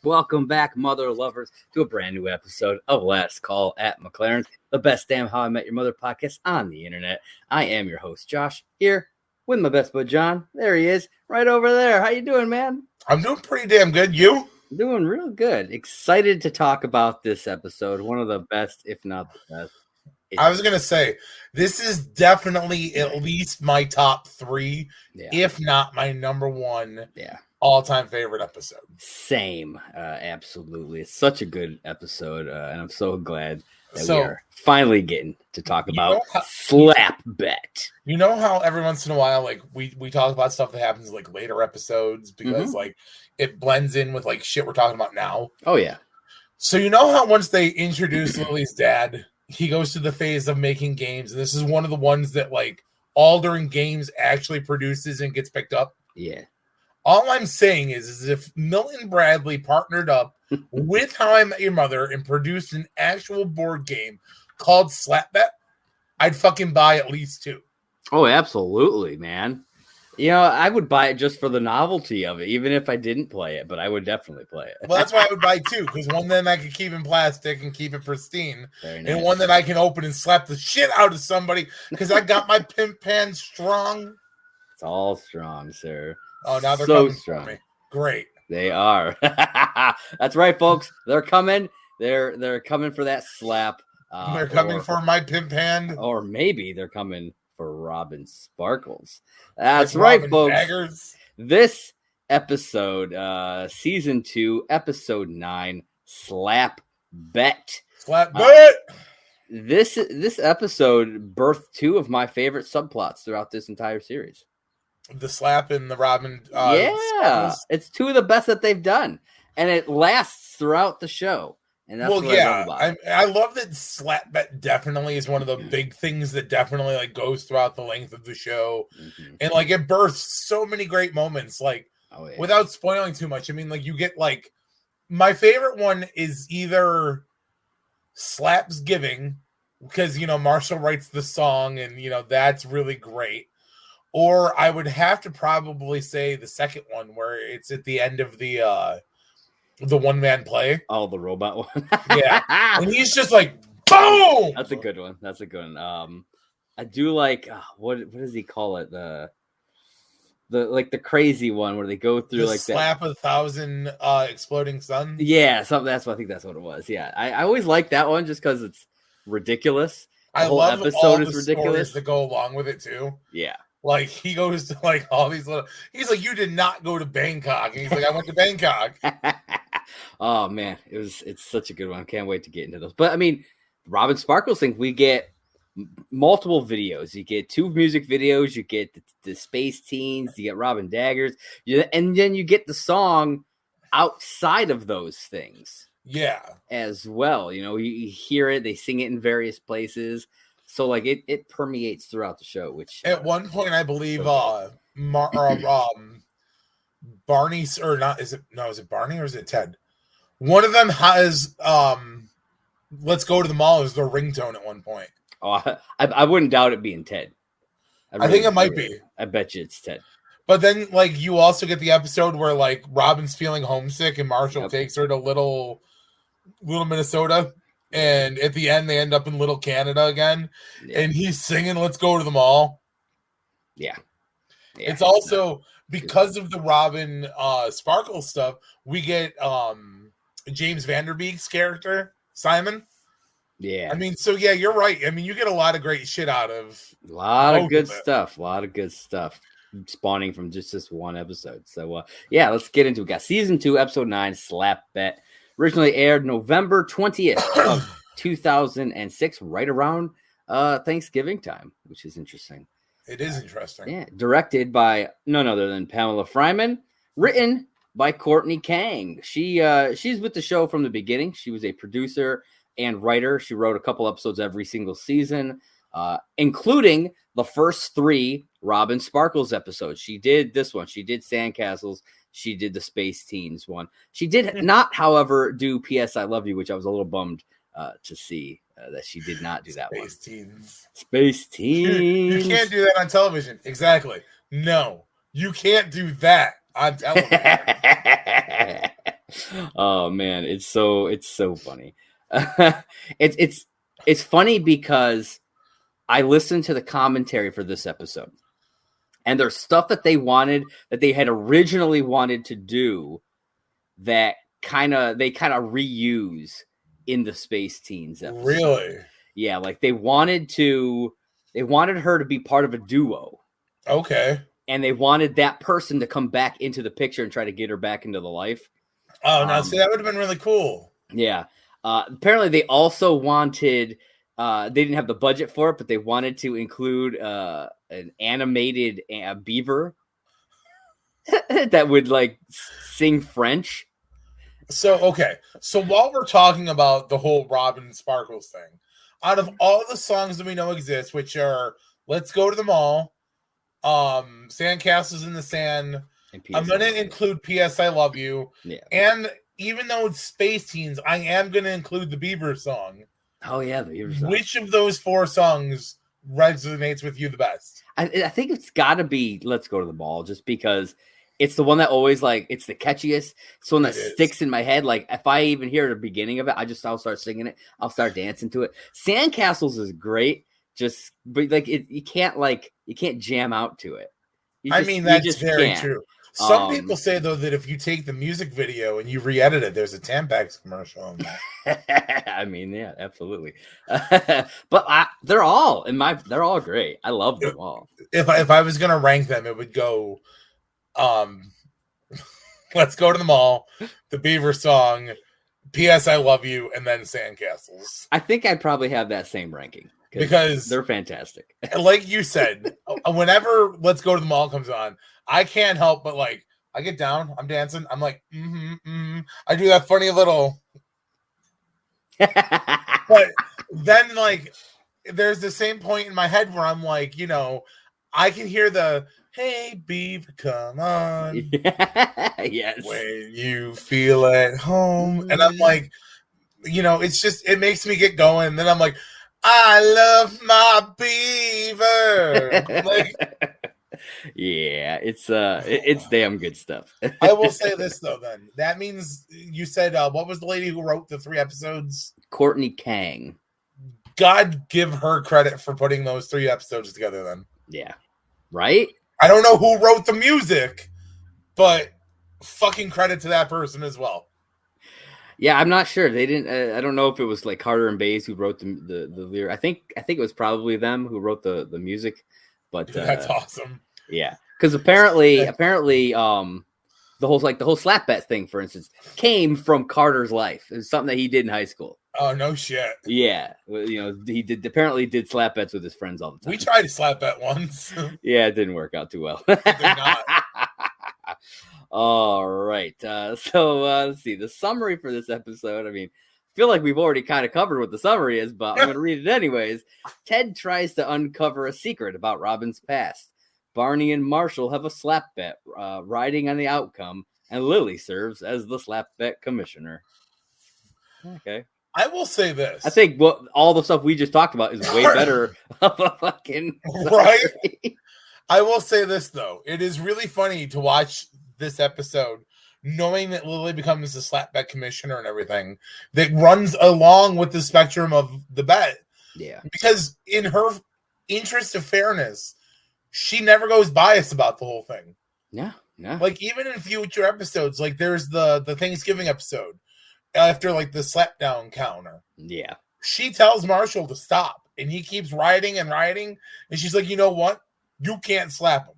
Welcome back, mother lovers, to a brand new episode of Last Call at McLaren's, the best damn How I Met Your Mother podcast on the internet. I am your host, Josh, here with my best bud, John. There he is, right over there. How you doing, man? I'm doing pretty damn good. You? Doing real good. Excited to talk about this episode. One of the best, if not the best. I was going to say, this is definitely at least my top three, if not my number one all-time favorite episode. Same. Absolutely. It's such a good episode, and I'm so glad that we are finally getting to talk about Slap Bet. You know how every once in a while, like, we talk about stuff that happens in, like, later episodes because, like, it blends in with, like, shit we're talking about now? Oh, yeah. So you know how once they introduce Lily's dad, he goes to the phase of making games, and this is one of the ones that, like, all during games actually produces and gets picked up? Yeah. All I'm saying is if Milton Bradley partnered up with How I Met Your Mother and produced an actual board game called Slap Bet, I'd fucking buy at least two. Oh, absolutely, man. You know, I would buy it just for the novelty of it, even if I didn't play it, but I would definitely play it. Well, that's why I would buy two, because one then I could keep in plastic and keep it pristine, Very nice. and one that I can open and slap the shit out of somebody, because I got my pimp pan strong. It's all strong, sir. Oh, now they're so coming strong. for me. Great. They are. That's right, folks. They're coming. They're coming for that slap. They're coming for my pimp hand. Or maybe they're coming for Robin Sparkles. That's right, Robin folks. Daggers. This episode, season 2, episode 9, Slap Bet. Slap Bet. This episode birthed two of my favorite subplots throughout this entire series. The slap and the Robin. Sparkles. It's two of the best that they've done, and it lasts throughout the show. And that's what I love about it. I love that Slap Bet definitely is one of the big things that definitely like goes throughout the length of the show, and like it births so many great moments. Like without spoiling too much, I mean, like you get like my favorite one is either Slaps Giving, because you know Marshall writes the song, and you know that's really great. Or I would have to probably say the second one where it's at the end of the one-man play. Oh, the robot one. Yeah. And he's just like, boom! That's a good one. That's a good one. I do like, what does he call it? The crazy one where they go through the like slap of 1,000 exploding suns. Yeah, I think that's what it was. Yeah. I always like that one just because it's ridiculous. I love all the ridiculous that go along with it too. Yeah. Like he goes to like all these little. He's like, "You did not go to Bangkok," and he's like, "I went to Bangkok." Oh man, it's such a good one. I can't wait to get into those. But I mean, Robin Sparkles thing, we get multiple videos. You get 2 music videos. You get the Space Teens. You get Robin Daggers. And then you get the song outside of those things. Yeah, as well. You know, you hear it. They sing it in various places. So like it permeates throughout the show, which at one point I believe Barney's or not is it Barney or is it Ted? One of them has Let's Go to the Mall as their ringtone at one point. Oh, I wouldn't doubt it being Ted. I think it might be. I bet you it's Ted. But then like you also get the episode where like Robin's feeling homesick and Marshall takes her to little Minnesota. And at the end, they end up in Little Canada again. Yeah. And he's singing Let's Go to the Mall. Yeah. It's also because of the Robin Sparkle stuff, we get James Vanderbeek's character, Simon. Yeah. I mean, so yeah, you're right. I mean, you get a lot of great shit out of a lot of good stuff. A lot of good stuff spawning from just this one episode. So yeah, let's get into it. We got season 2, episode 9, Slap Bet. Originally aired November 20th of 2006, right around Thanksgiving time, which is interesting. It is interesting. Yeah, directed by none other than Pamela Fryman, written by Courtney Kang. She's with the show from the beginning. She was a producer and writer. She wrote a couple episodes every single season, including the first 3 Robin Sparkles episodes. She did this one. She did Sandcastles. She did the Space Teens one. She did not, however, do P.S. I Love You, which I was a little bummed to see that she did not do that one. Space Teens. You can't do that on television. Exactly. No, you can't do that on television. Oh man, it's so funny. It's funny because I listened to the commentary for this episode, and there's stuff that they had originally wanted to do that they kind of reuse in the Space Teens episode. Really? Yeah, like they wanted her to be part of a duo. Okay. And they wanted that person to come back into the picture and try to get her back into the life. Oh, now see, that would have been really cool. Yeah. Apparently, they also wanted. They didn't have the budget for it, but they wanted to include an animated beaver that would like sing French. So okay. So while we're talking about the whole Robin Sparkles thing, out of all the songs that we know exist, which are "Let's Go to the Mall," "Sandcastles in the Sand," I'm going to include "P.S. I Love You," and even though it's Space Teens, I am going to include the Beaver song. Oh yeah, the Beaver song. Which of those 4 songs resonates with you the best? I think it's got to be "Let's Go to the Mall," just because it's the one that always it's the catchiest. It's the one that sticks in my head. Like if I even hear the beginning of it, I'll start singing it. I'll start dancing to it. "Sandcastles" is great. But you can't jam out to it. That's very true. Some people say though that if you take the music video and you re-edit it, there's a Tampax commercial on that. I mean, yeah, absolutely. But they're all great. I love them all. If I was gonna rank them, it would go, "Let's Go to the Mall," the Beaver song, "P.S. I Love You," and then "Sandcastles." I think I'd probably have that same ranking. Because they're fantastic. Like you said, whenever "Let's Go to the Mall" comes on, I can't help but I get down, I'm dancing, I'm like, I do that funny little. But then there's the same point in my head where I'm like, I can hear the "Hey Beaver, come on." Yes. When you feel at home. And I'm like, it makes me get going. And then I'm like, "I love my beaver." Yeah, it's damn good stuff. I will say this though. Then that means you said what was the lady who wrote the 3 episodes? Courtney Kang. God give her credit for putting those 3 episodes together. Then yeah, right. I don't know who wrote the music, but fucking credit to that person as well. Yeah, I'm not sure. They didn't. I don't know if it was Carter and Bays who wrote the lyric. I think it was probably them who wrote the music. But that's awesome. Yeah, because apparently, the whole slap bet thing, for instance, came from Carter's life. It was something that he did in high school. Oh no shit. Yeah, he did slap bets with his friends all the time. We tried to slap bet once. Yeah, it didn't work out too well. It did not. All right. So let's see the summary for this episode. I mean, I feel like we've already kind of covered what the summary is, but I'm going to read it anyways. Ted tries to uncover a secret about Robin's past. Barney and Marshall have a slap bet riding on the outcome, and Lily serves as the slap bet commissioner. Okay. I will say this. I think all the stuff we just talked about is way better of a fucking right. I will say this though. It is really funny to watch this episode knowing that Lily becomes the slap bet commissioner and everything that runs along with the spectrum of the bet. Yeah. Because in her interest of fairness, she never goes biased about the whole thing. Yeah. Yeah. Like even in future episodes, like there's the Thanksgiving episode after the slapdown counter. Yeah. She tells Marshall to stop and he keeps riding and riding. And she's like, "You know what? You can't slap him."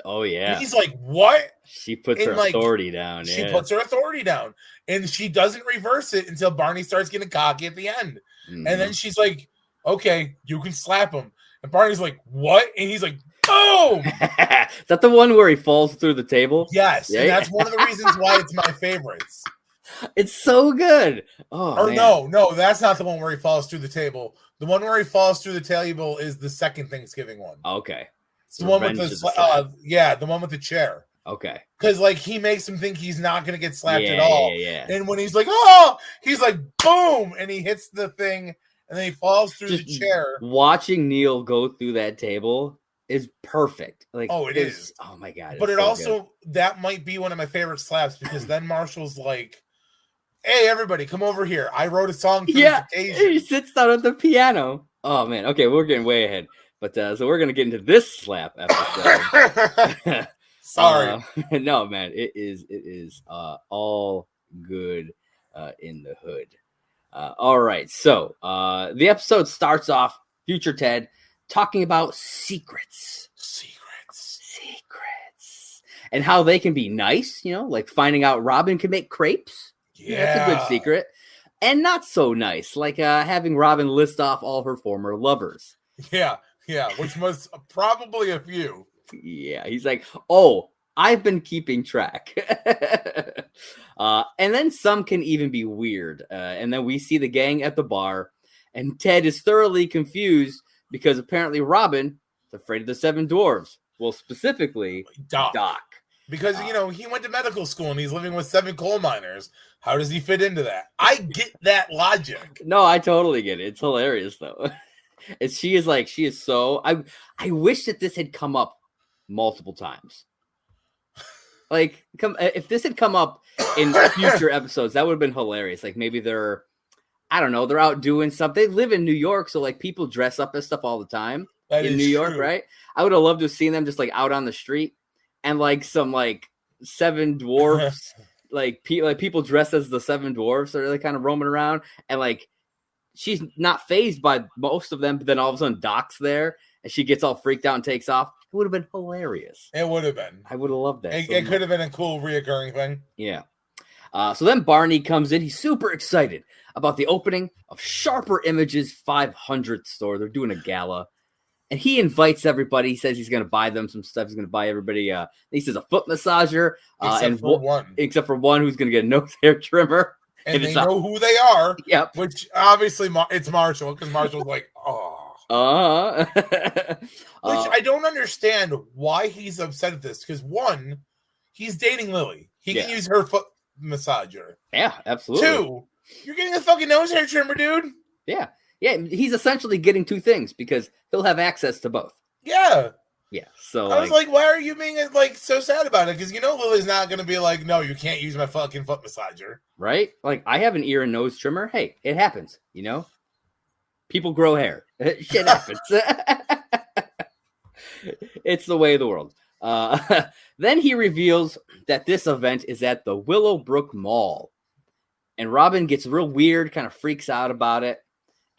Oh yeah. And he's like, "What?" She puts her authority down. She puts her authority down. And she doesn't reverse it until Barney starts getting cocky at the end. Mm-hmm. And then she's like, "Okay, you can slap him." And Barney's like, "What?" And he's like, "Boom!" Is that the one where he falls through the table? Yes. Yeah. And that's one of the reasons why it's my favorites. It's so good. Oh, or man. No, that's not the one where he falls through the table. The one where he falls through the table is the second Thanksgiving one. Okay. It's the one with the one with the chair. Okay. Because he makes him think he's not gonna get slapped at all. Yeah. And when he's like, "Oh," he's like, "Boom!" And he hits the thing, and then he falls through the chair. Watching Neil go through that table is perfect. Oh, it is. Oh my god! But it also good. That might be one of my favorite slaps because then Marshall's like, Hey, everybody, come over here. I wrote a song for this occasion. He sits down at the piano. Oh, man. Okay, we're getting way ahead. But so we're going to get into this slap episode. Sorry. No, man. It is all good in the hood. All right. So the episode starts off, future Ted talking about secrets. And how they can be nice, like finding out Robin can make crepes. Yeah. That's a good secret. And not so nice, like having Robin list off all her former lovers. Yeah, which was probably a few. Yeah, he's like, oh, I've been keeping track. And then some can even be weird. And then we see the gang at the bar, and Ted is thoroughly confused because apparently Robin is afraid of the 7 dwarves. Well, specifically, Doc. Because, he went to medical school and he's living with 7 coal miners. How does he fit into that? I get that logic. No, I totally get it. It's hilarious, though. And she is so... I wish that this had come up multiple times. Like, if this had come up in future episodes, that would have been hilarious. Like, maybe they're out doing something. They live in New York, so, like, people dress up as stuff all the time in New York, right? I would have loved to have seen them just, like, out on the street. And like some 7 dwarfs, like people dressed as the 7 dwarfs are really kind of roaming around, and like she's not fazed by most of them. But then all of a sudden Doc's there, and she gets all freaked out and takes off. It would have been hilarious. It would have been. I would have loved that. It could have been a cool reoccurring thing. Yeah. So then Barney comes in. He's super excited about the opening of Sharper Images 500th store. They're doing a gala. And he invites everybody. He says he's going to buy them some stuff. He's going to buy everybody. He says a foot massager. Except for one who's going to get a nose hair trimmer. And they know who they are. Yep. Which obviously it's Marshall, because Marshall's like, oh. Which I don't understand why he's upset at this. Because 1, he's dating Lily. He can use her foot massager. Yeah, absolutely. 2, you're getting a fucking nose hair trimmer, dude. Yeah. Yeah, he's essentially getting 2 things because he'll have access to both. Yeah. Yeah. So I was like, why are you being so sad about it? Because Lily's not going to be like, no, you can't use my fucking foot massager. Right? Like, I have an ear and nose trimmer. Hey, it happens, People grow hair. Shit happens. It's the way of the world. Then he reveals that this event is at the Willowbrook Mall. And Robin gets real weird, kind of freaks out about it.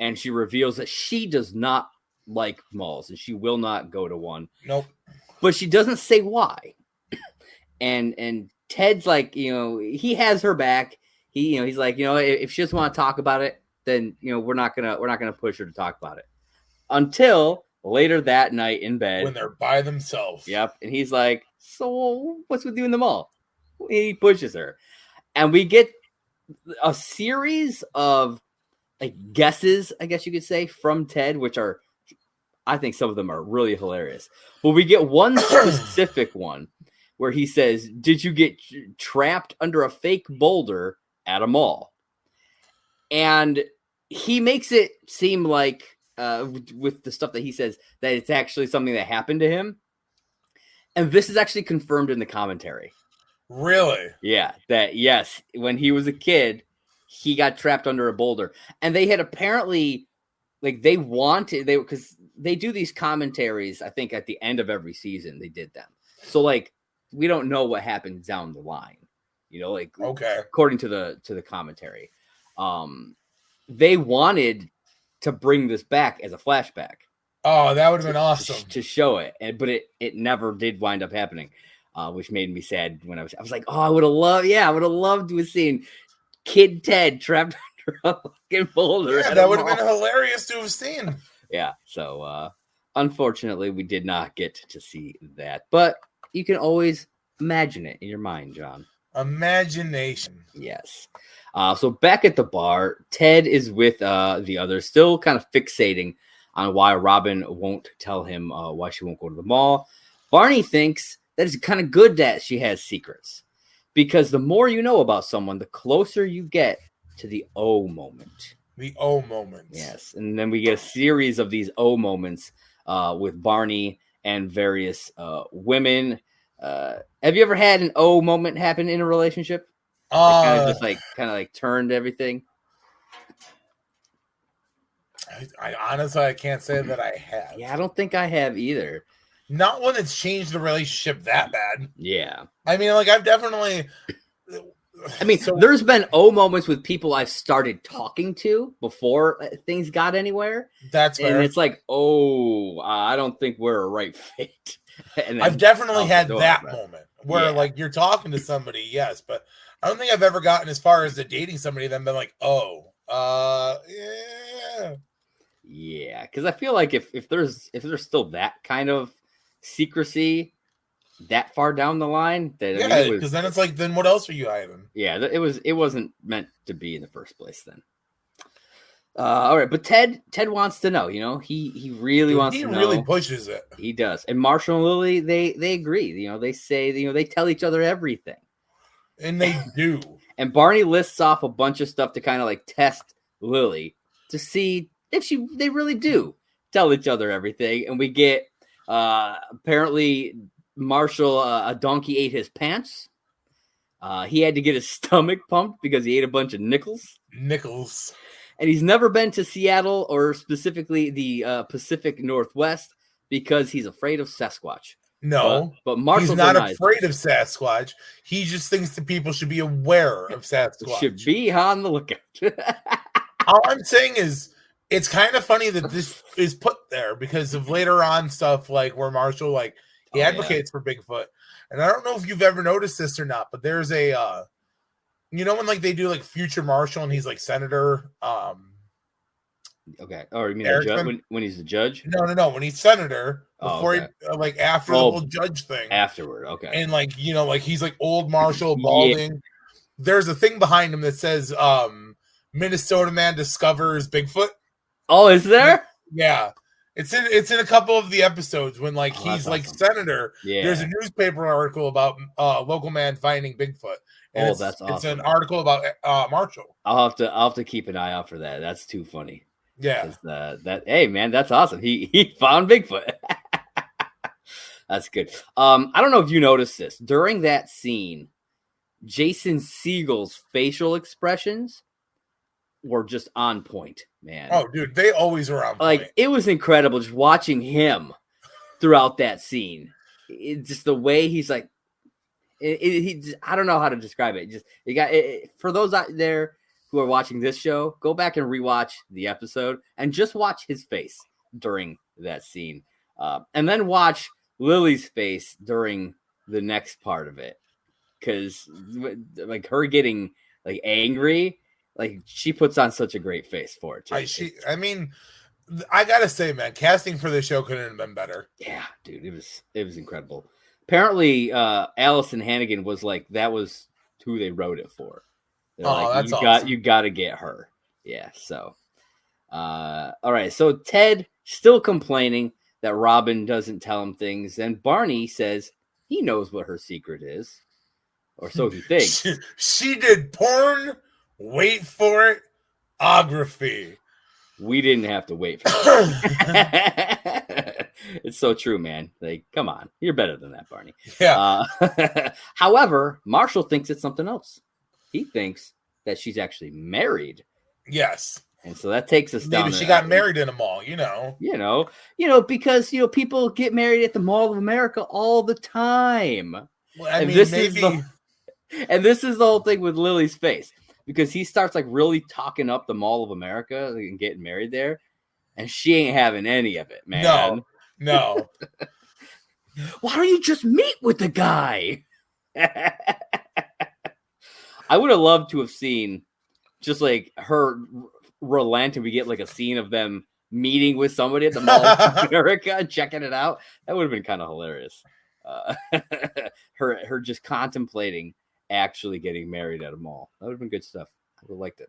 And she reveals that she does not like malls and she will not go to one. Nope. But she doesn't say why. And Ted's like, he has her back. He's like, if she doesn't want to talk about it, then we're not gonna push her to talk about it. Until later that night in bed. When they're by themselves. Yep. And he's like, so what's with you in the mall? He pushes her. And we get a series of guesses, I guess you could say, from Ted, which are, I think some of them are really hilarious. But we get one specific one where he says, did you get trapped under a fake boulder at a mall? And he makes it seem like, with the stuff that he says, that it's actually something that happened to him. And this is actually confirmed in the commentary. Really? Yeah, that, yes, when he was a kid, he got trapped under a boulder. And they had apparently, because they do these commentaries, I think at the end of every season, they did them. So, we don't know what happens down the line, okay, according to the commentary. They wanted to bring this back as a flashback. Oh, that would have been awesome to show it. But it never did wind up happening, which made me sad when I was like, oh, I would have loved to have seen Kid Ted trapped under a fucking boulder. Yeah, that would have been hilarious to have seen. Yeah, so unfortunately, we did not get to see that. But you can always imagine it in your mind, John. Imagination. Yes. So back at the bar, Ted is with the others, still kind of fixating on why Robin won't tell him why she won't go to the mall. Barney thinks that it's kind of good that she has secrets. Because the more you know about someone, the closer you get to the O moment. The O moments. Yes. And then we get a series of these O moments with Barney and various women. Have you ever had an O moment happen in a relationship? Kind of like turned everything. I honestly, I can't say that I have. Yeah, I don't think I have either. Not one that's changed the relationship that bad. Yeah. I mean, like, I've definitely... there's been moments with people I've started talking to before things got anywhere. That's fair. And it's like, I don't think we're a right fit. And I've definitely had that moment where, like, you're talking to somebody, yes, but I don't think I've ever gotten as far as to dating somebody and then been like, yeah. Yeah, because I feel like if there's still that kind of secrecy that far down the line, that because then it's like, then what else are you hiding? Yeah, it wasn't meant to be in the first place then. All right, but Ted wants to know. He really wants to know. He really pushes it. He does. And Marshall and Lily, they agree. They say they tell each other everything, and they do. And Barney lists off a bunch of stuff to kind of like test Lily to see if they really do tell each other everything. And we get apparently Marshall, a donkey ate his pants. He had to get his stomach pumped because he ate a bunch of nickels. And he's never been to Seattle or specifically the Pacific Northwest because he's afraid of Sasquatch. No, but Marshall he's not afraid of Sasquatch. He just thinks that people should be aware of Sasquatch. Should be on the lookout. All I'm saying is, it's kind of funny that this is put there because of later on stuff like where Marshall, like, he advocates for Bigfoot. And I don't know if you've ever noticed this or not, but there's a, when like they do like Future Marshall and he's like senator. Okay. Or you mean when he's the judge? No. When he's senator, before he, like after the whole judge thing. Afterward, okay. And like, like he's like old Marshall, balding. Yeah. There's a thing behind him that says Minnesota man discovers Bigfoot. Oh, is there? Yeah. It's in a couple of the episodes when like he's like awesome. Senator. Yeah. There's a newspaper article about local man finding Bigfoot. And that's awesome. It's an article about Marshall. I'll have to keep an eye out for that. That's too funny. Yeah. Hey man, that's awesome. He found Bigfoot. That's good. I don't know if you noticed this during that scene. Jason Segel's facial expressions were just on point, man. Oh, dude, they always are on point. Like, it was incredible just watching him throughout that scene. Just the way he's like, I don't know how to describe it. For those out there who are watching this show, go back and rewatch the episode and just watch his face during that scene. And then watch Lily's face during the next part of it. Because, like, her getting, like, angry, like, she puts on such a great face for it, too. I mean, I gotta say, man, casting for this show couldn't have been better. Yeah, dude, it was incredible. Apparently, Allison Hannigan was like, that was who they wrote it for. They're that's awesome. You got to get her. Yeah, so. All right, so Ted still complaining that Robin doesn't tell him things, and Barney says he knows what her secret is. Or so he thinks. She did porn. Wait for it. Ography. We didn't have to wait for that. It's so true, man. Like, come on. You're better than that, Barney. Yeah. However, Marshall thinks it's something else. He thinks that she's actually married. Yes. And so that takes us down. Maybe she got married in a mall, because people get married at the Mall of America all the time. Well, I mean, maybe. And this is the whole thing with Lily's face, because he starts like really talking up the Mall of America and getting married there, and she ain't having any of it, man. No. Why don't you just meet with the guy? I would have loved to have seen just like her relent, and we get like a scene of them meeting with somebody at the Mall of America and checking it out. That would have been kind of hilarious. Her just contemplating actually getting married at a mall. That would have been good stuff. I would have liked it.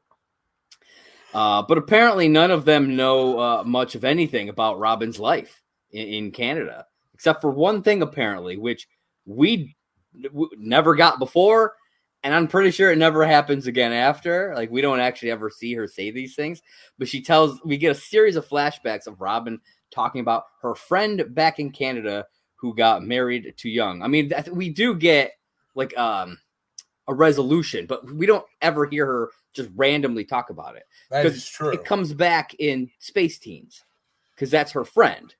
But apparently none of them know much of anything about Robin's life in Canada, except for one thing, apparently, which we never got before, and I'm pretty sure it never happens again after. Like, we don't actually ever see her say these things, but we get a series of flashbacks of Robin talking about her friend back in Canada who got married too young. I mean, we do get like a a resolution, but we don't ever hear her just randomly talk about it. That is true. It comes back in Space Teens because that's her friend.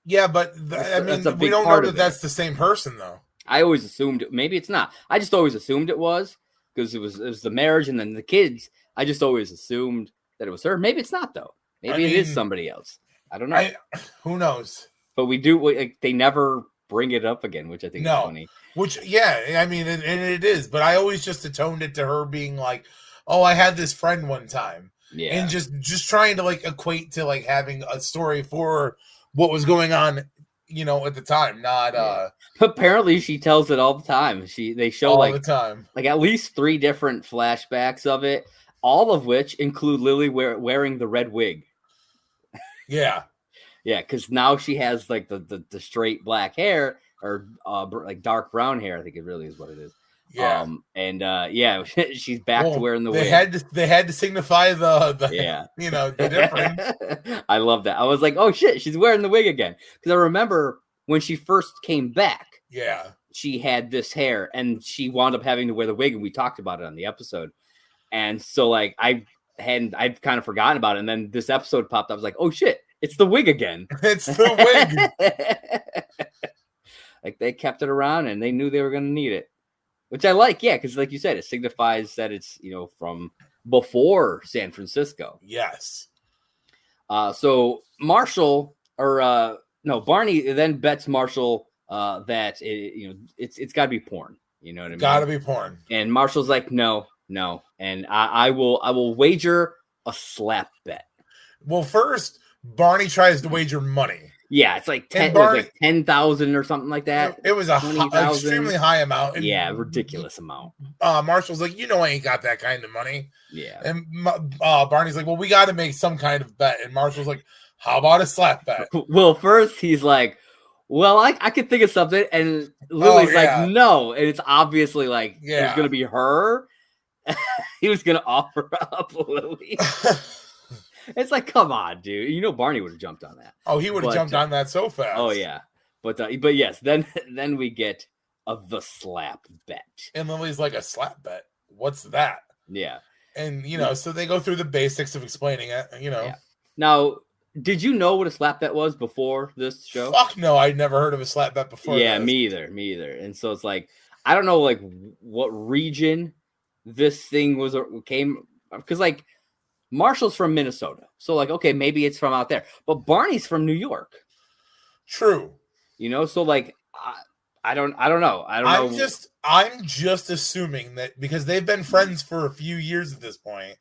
Yeah, but I mean, we don't know that that's the same person, though. I always assumed maybe it's not. I just always assumed it was because it was the marriage and then the kids. I just always assumed that it was her. Maybe it's not though. Maybe it is somebody else. I don't know. Who knows? But we do. They never bring it up again, which I think is funny. Which, yeah, I mean, and it is. But I always just atoned it to her being like, "Oh, I had this friend one time," and just trying to like equate to like having a story for what was going on, you know, at the time. Not apparently she tells it all the time. They show all like the time, like at least 3 different flashbacks of it, all of which include Lily wearing the red wig. Yeah. Yeah, because now she has like the straight black hair or like dark brown hair. I think it really is what it is. Yeah, she's back to wearing the wig. They had to signify the you know, the difference. I love that. I was like, oh shit, she's wearing the wig again. Because I remember when she first came back. Yeah, she had this hair, and she wound up having to wear the wig, and we talked about it on the episode. And so like I'd kind of forgotten about it, and then this episode popped up. I was like, oh shit, it's the wig again. It's the wig. Like they kept it around, and they knew they were going to need it. Which I like, yeah, because like you said, it signifies that it's, you know, from before San Francisco. Yes. So Marshall, Barney then bets Marshall that it's got to be porn. You know what I mean? Got to be porn. And Marshall's like, no, and I will wager a slap bet. Well, first Barney tries to wager money. Yeah, it's like 10,000 or something like that. It was extremely high amount. And, ridiculous amount. Marshall's like, I ain't got that kind of money. Yeah. And Barney's like, well, we got to make some kind of bet. And Marshall's like, how about a slap bet? Well, first he's like, well, I could think of something. And Lily's like, no. And it's obviously like, it's going to be her. He was going to offer up Lily. It's like, come on, dude. You know, Barney would have jumped on that. Oh, he would have jumped on that so fast. Oh, yeah. But yes, then we get the slap bet. And Lily's like, a slap bet? What's that? Yeah. And, so they go through the basics of explaining it, Yeah. Now, did you know what a slap bet was before this show? Fuck no, I'd never heard of a slap bet before. Yeah, me either. And so it's like, I don't know, like, what region this thing came, because, like, Marshall's from Minnesota. So like, okay, maybe it's from out there. But Barney's from New York. True. So like I don't know. I'm just assuming that because they've been friends for a few years at this point,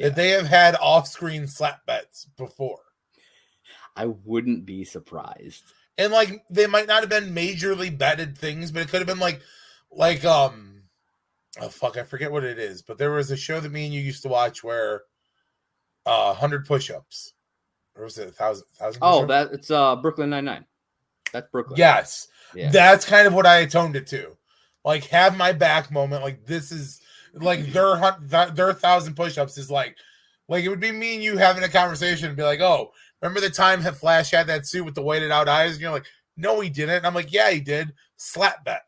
that they have had off-screen slap bets before. I wouldn't be surprised. And like they might not have been majorly betted things, but it could have been like oh fuck, I forget what it is, but there was a show that me and you used to watch where 100 push-ups, or was it 1,000? Oh, it's Brooklyn Nine-Nine. That's Brooklyn. Yes, that's kind of what I atoned it to. Like, have my back moment. Like, this is like their 1,000 push-ups is like it would be me and you having a conversation and be like, oh, remember the time that Flash had that suit with the weighted out eyes? And you're like, no, he didn't. And I'm like, yeah, he did. Slap bet.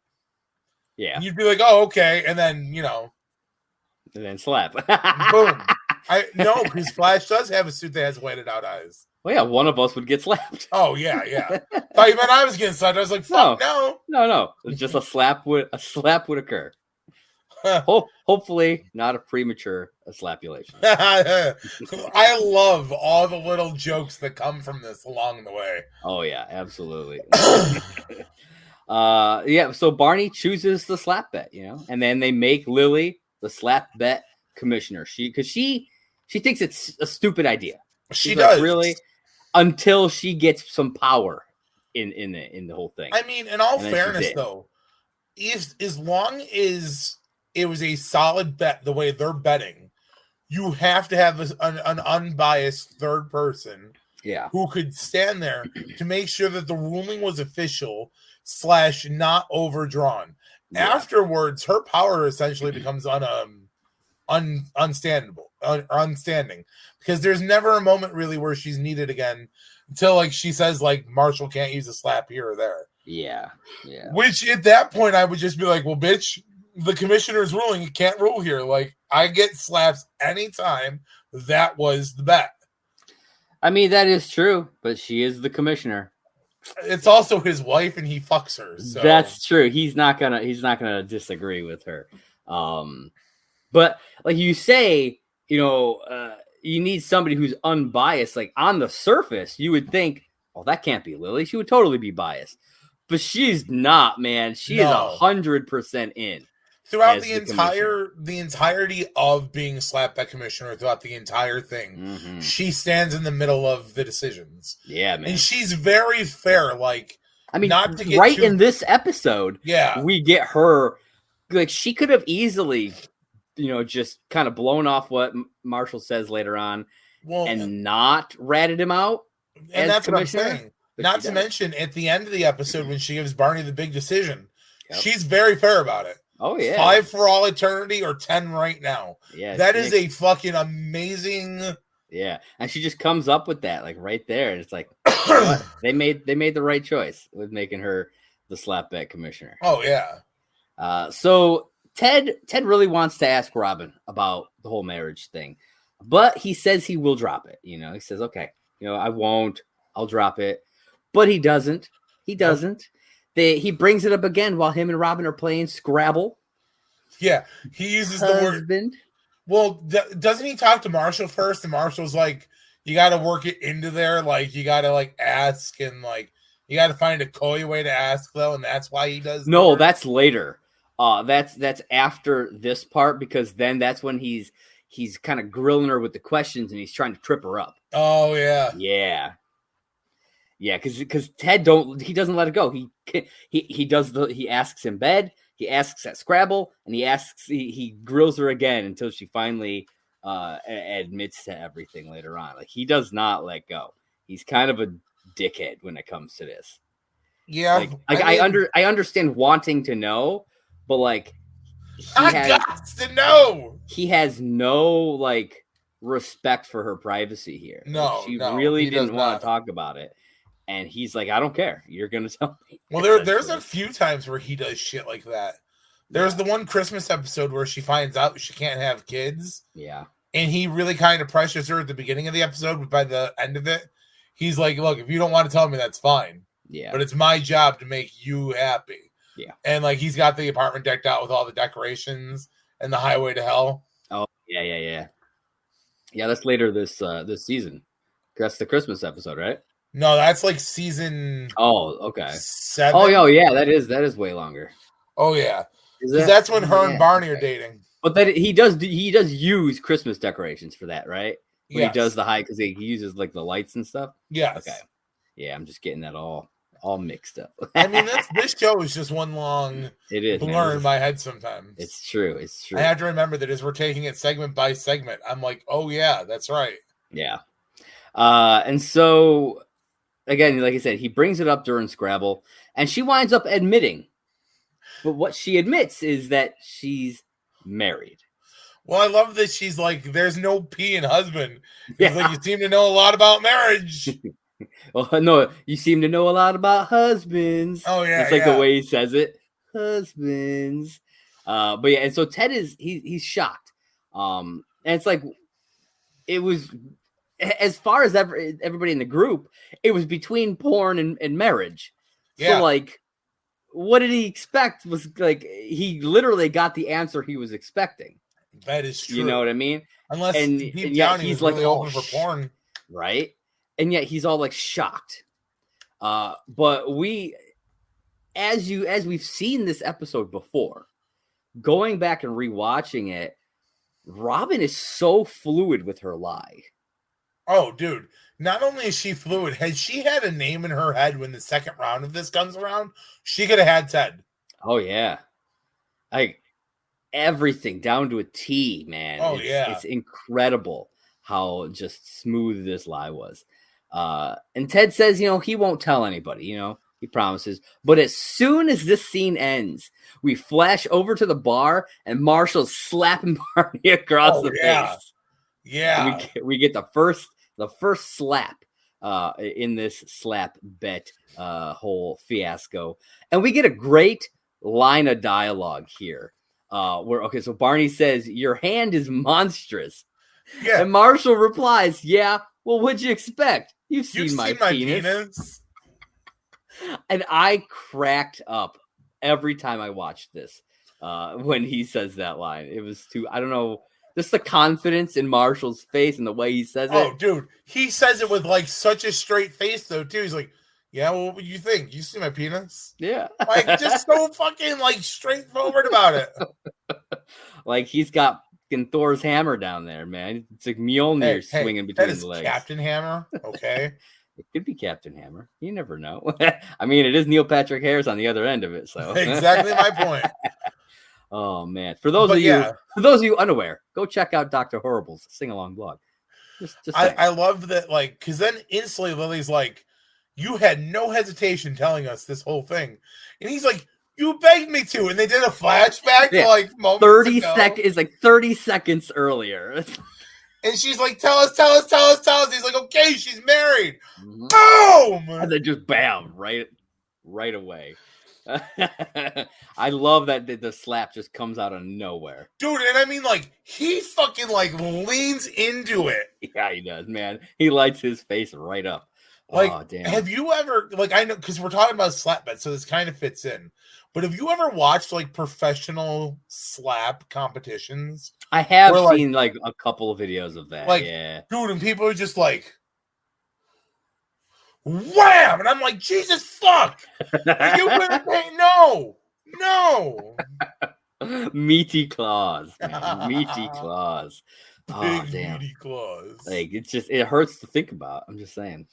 Yeah. And you'd be like, oh, okay, and then and then slap. Boom. No, because Flash does have a suit that has weighted out eyes. Well, yeah, one of us would get slapped. Oh, yeah. Thought you meant I was getting slapped. I was like, fuck, no. It's just a slap would occur. Hopefully not a premature slapulation. I love all the little jokes that come from this along the way. Oh, yeah, absolutely. So Barney chooses the slap bet, and then they make Lily the slap bet commissioner. She thinks it's a stupid idea. She does, really, until she gets some power in the whole thing. I mean, in all fairness, though, as long as it was a solid bet the way they're betting, you have to have an unbiased third person, who could stand there to make sure that the ruling was official / not overdrawn. Yeah. Afterwards, her power essentially becomes unstanding, because there's never a moment really where she's needed again until like she says like Marshall can't use a slap here or there. Yeah. Which at that point I would just be like, well, bitch, the commissioner's ruling. You can't rule here. Like, I get slaps anytime. That was the bet. I mean, that is true, but she is the commissioner. It's also his wife, and he fucks her. So that's true. He's not gonna disagree with her. But like you say, you need somebody who's unbiased. Like on the surface, you would think, oh, that can't be Lily. She would totally be biased, but she's not, man. She is 100% in. Throughout the entirety of being slapped by commissioner, throughout the entire thing, she stands in the middle of the decisions. Yeah, man. And she's very fair. Like, I mean, not to get in this episode, yeah, we get her. Like, she could have easily, just kind of blown off what Marshall says later on, and not ratted him out. And that's what I'm saying. Not to mention, at the end of the episode, when she gives Barney the big decision, she's very fair about it. Oh, yeah. 5 for all eternity or 10 right now. Yeah. That is a fucking amazing. Yeah. And she just comes up with that, like, right there. And it's like, what? They made the right choice with making her the slapback commissioner. Oh, yeah. So Ted really wants to ask Robin about the whole marriage thing, but he says he will drop it. He says, okay, I won't, I'll drop it, but he doesn't. He brings it up again while him and Robin are playing Scrabble. Yeah, he uses the word. Well, doesn't he talk to Marshall first? And Marshall's like, you got to work it into there. Like, you got to, like, ask and, like, you got to find a coy way to ask, though. And that's why he does. No, that's later. That's after this part, because then that's when he's kind of grilling her with the questions and he's trying to trip her up. Oh, yeah. Yeah. Yeah, because Ted doesn't let it go. He asks in bed, he asks at Scrabble, and he grills her again until she finally admits to everything later on. Like, he does not let go. He's kind of a dickhead when it comes to this. Yeah, I understand wanting to know, but like I got to know. He has no like respect for her privacy here. No, she really didn't want to talk about it. And he's like, I don't care. You're going to tell me. Well, there's a few times where he does shit like that. There's the one Christmas episode where she finds out she can't have kids. Yeah. And he really kind of pressures her at the beginning of the episode, but by the end of it, he's like, look, if you don't want to tell me, that's fine. Yeah. But it's my job to make you happy. Yeah. And like, he's got the apartment decked out with all the decorations and the highway to hell. Oh, yeah. Yeah, that's later this season. That's the Christmas episode, right? No, that's like season. Oh, okay. 7. Oh, yeah, that is way longer. Oh, yeah. Because that's when her and Barney are dating. But that he does use Christmas decorations for that, right? When he does the high, because he uses like the lights and stuff. Yes. Okay. Yeah, I'm just getting that all mixed up. I mean, this show is just one long blur in my head sometimes. It's true. I have to remember that as we're taking it segment by segment, I'm like, oh yeah, that's right. Yeah. And so again, like I said, he brings it up during Scrabble, and she winds up admitting. But what she admits is that she's married. Well, I love that she's like, there's no P in husband. It's like, you seem to know a lot about marriage. Well, no, you seem to know a lot about husbands. Oh, yeah. It's like the way he says it. Husbands. But yeah, and so Ted he's shocked. And it's like, it was, as far as everybody in the group, it was between porn and marriage. Yeah. So like, what did he expect? Was like, he literally got the answer he was expecting. That is true. You know what I mean? Unless deep down he's like really open for porn. Right? And yet he's all like shocked. But as we've seen this episode before, going back and rewatching it, Robin is so fluid with her lie. Oh, dude. Not only is she fluid, had she had a name in her head when the second round of this comes around, she could have had Ted. Oh, yeah. Like, everything down to a T, man. Oh, yeah. It's incredible how just smooth this lie was. And Ted says, he won't tell anybody, he promises. But as soon as this scene ends, we flash over to the bar and Marshall's slapping Barney across the face. Yeah. We get the first slap in this slap bet whole fiasco. And we get a great line of dialogue here So Barney says, your hand is monstrous. Yeah. And Marshall replies, yeah, well, what'd you expect? You've seen my penis. And I cracked up every time I watched this when he says that line. It was I don't know, just the confidence in Marshall's face and the way he says it. Oh, dude. He says it with like such a straight face, though, too. He's like, yeah, well, what do you think? You see my penis? Yeah. Like, just so fucking, like, straightforward about it. Like, he's got Thor's hammer down there, man. It's like Mjolnir swinging between the legs. Captain Hammer, okay? It could be Captain Hammer. You never know. I mean, it is Neil Patrick Harris on the other end of it, so. Exactly my point. Oh, man. For those of you unaware, go check out Dr. Horrible's sing-along blog. I love that, like, because then instantly Lily's like, you had no hesitation telling us this whole thing. And he's like, you begged me to. And they did a flashback to like moments 30 seconds. It's like 30 seconds earlier. And she's like, tell us. He's like, okay, she's married. Mm-hmm. Boom! And then just bam, right away. I love that the slap just comes out of nowhere. Dude, and I mean, like, he fucking, like, leans into it. Yeah, he does, man. He lights his face right up. Like, oh, damn. Have you ever, like, I know, because we're talking about slap bet, so this kind of fits in. But have you ever watched, like, professional slap competitions? I have seen, like, a couple of videos of that, yeah. Dude, and people are just like, wham! And I'm like, Jesus fuck! You wouldn't pay, no! Meaty claws, man. Meaty claws. Oh, big damn. meaty claws. Like, it hurts to think about. I'm just saying.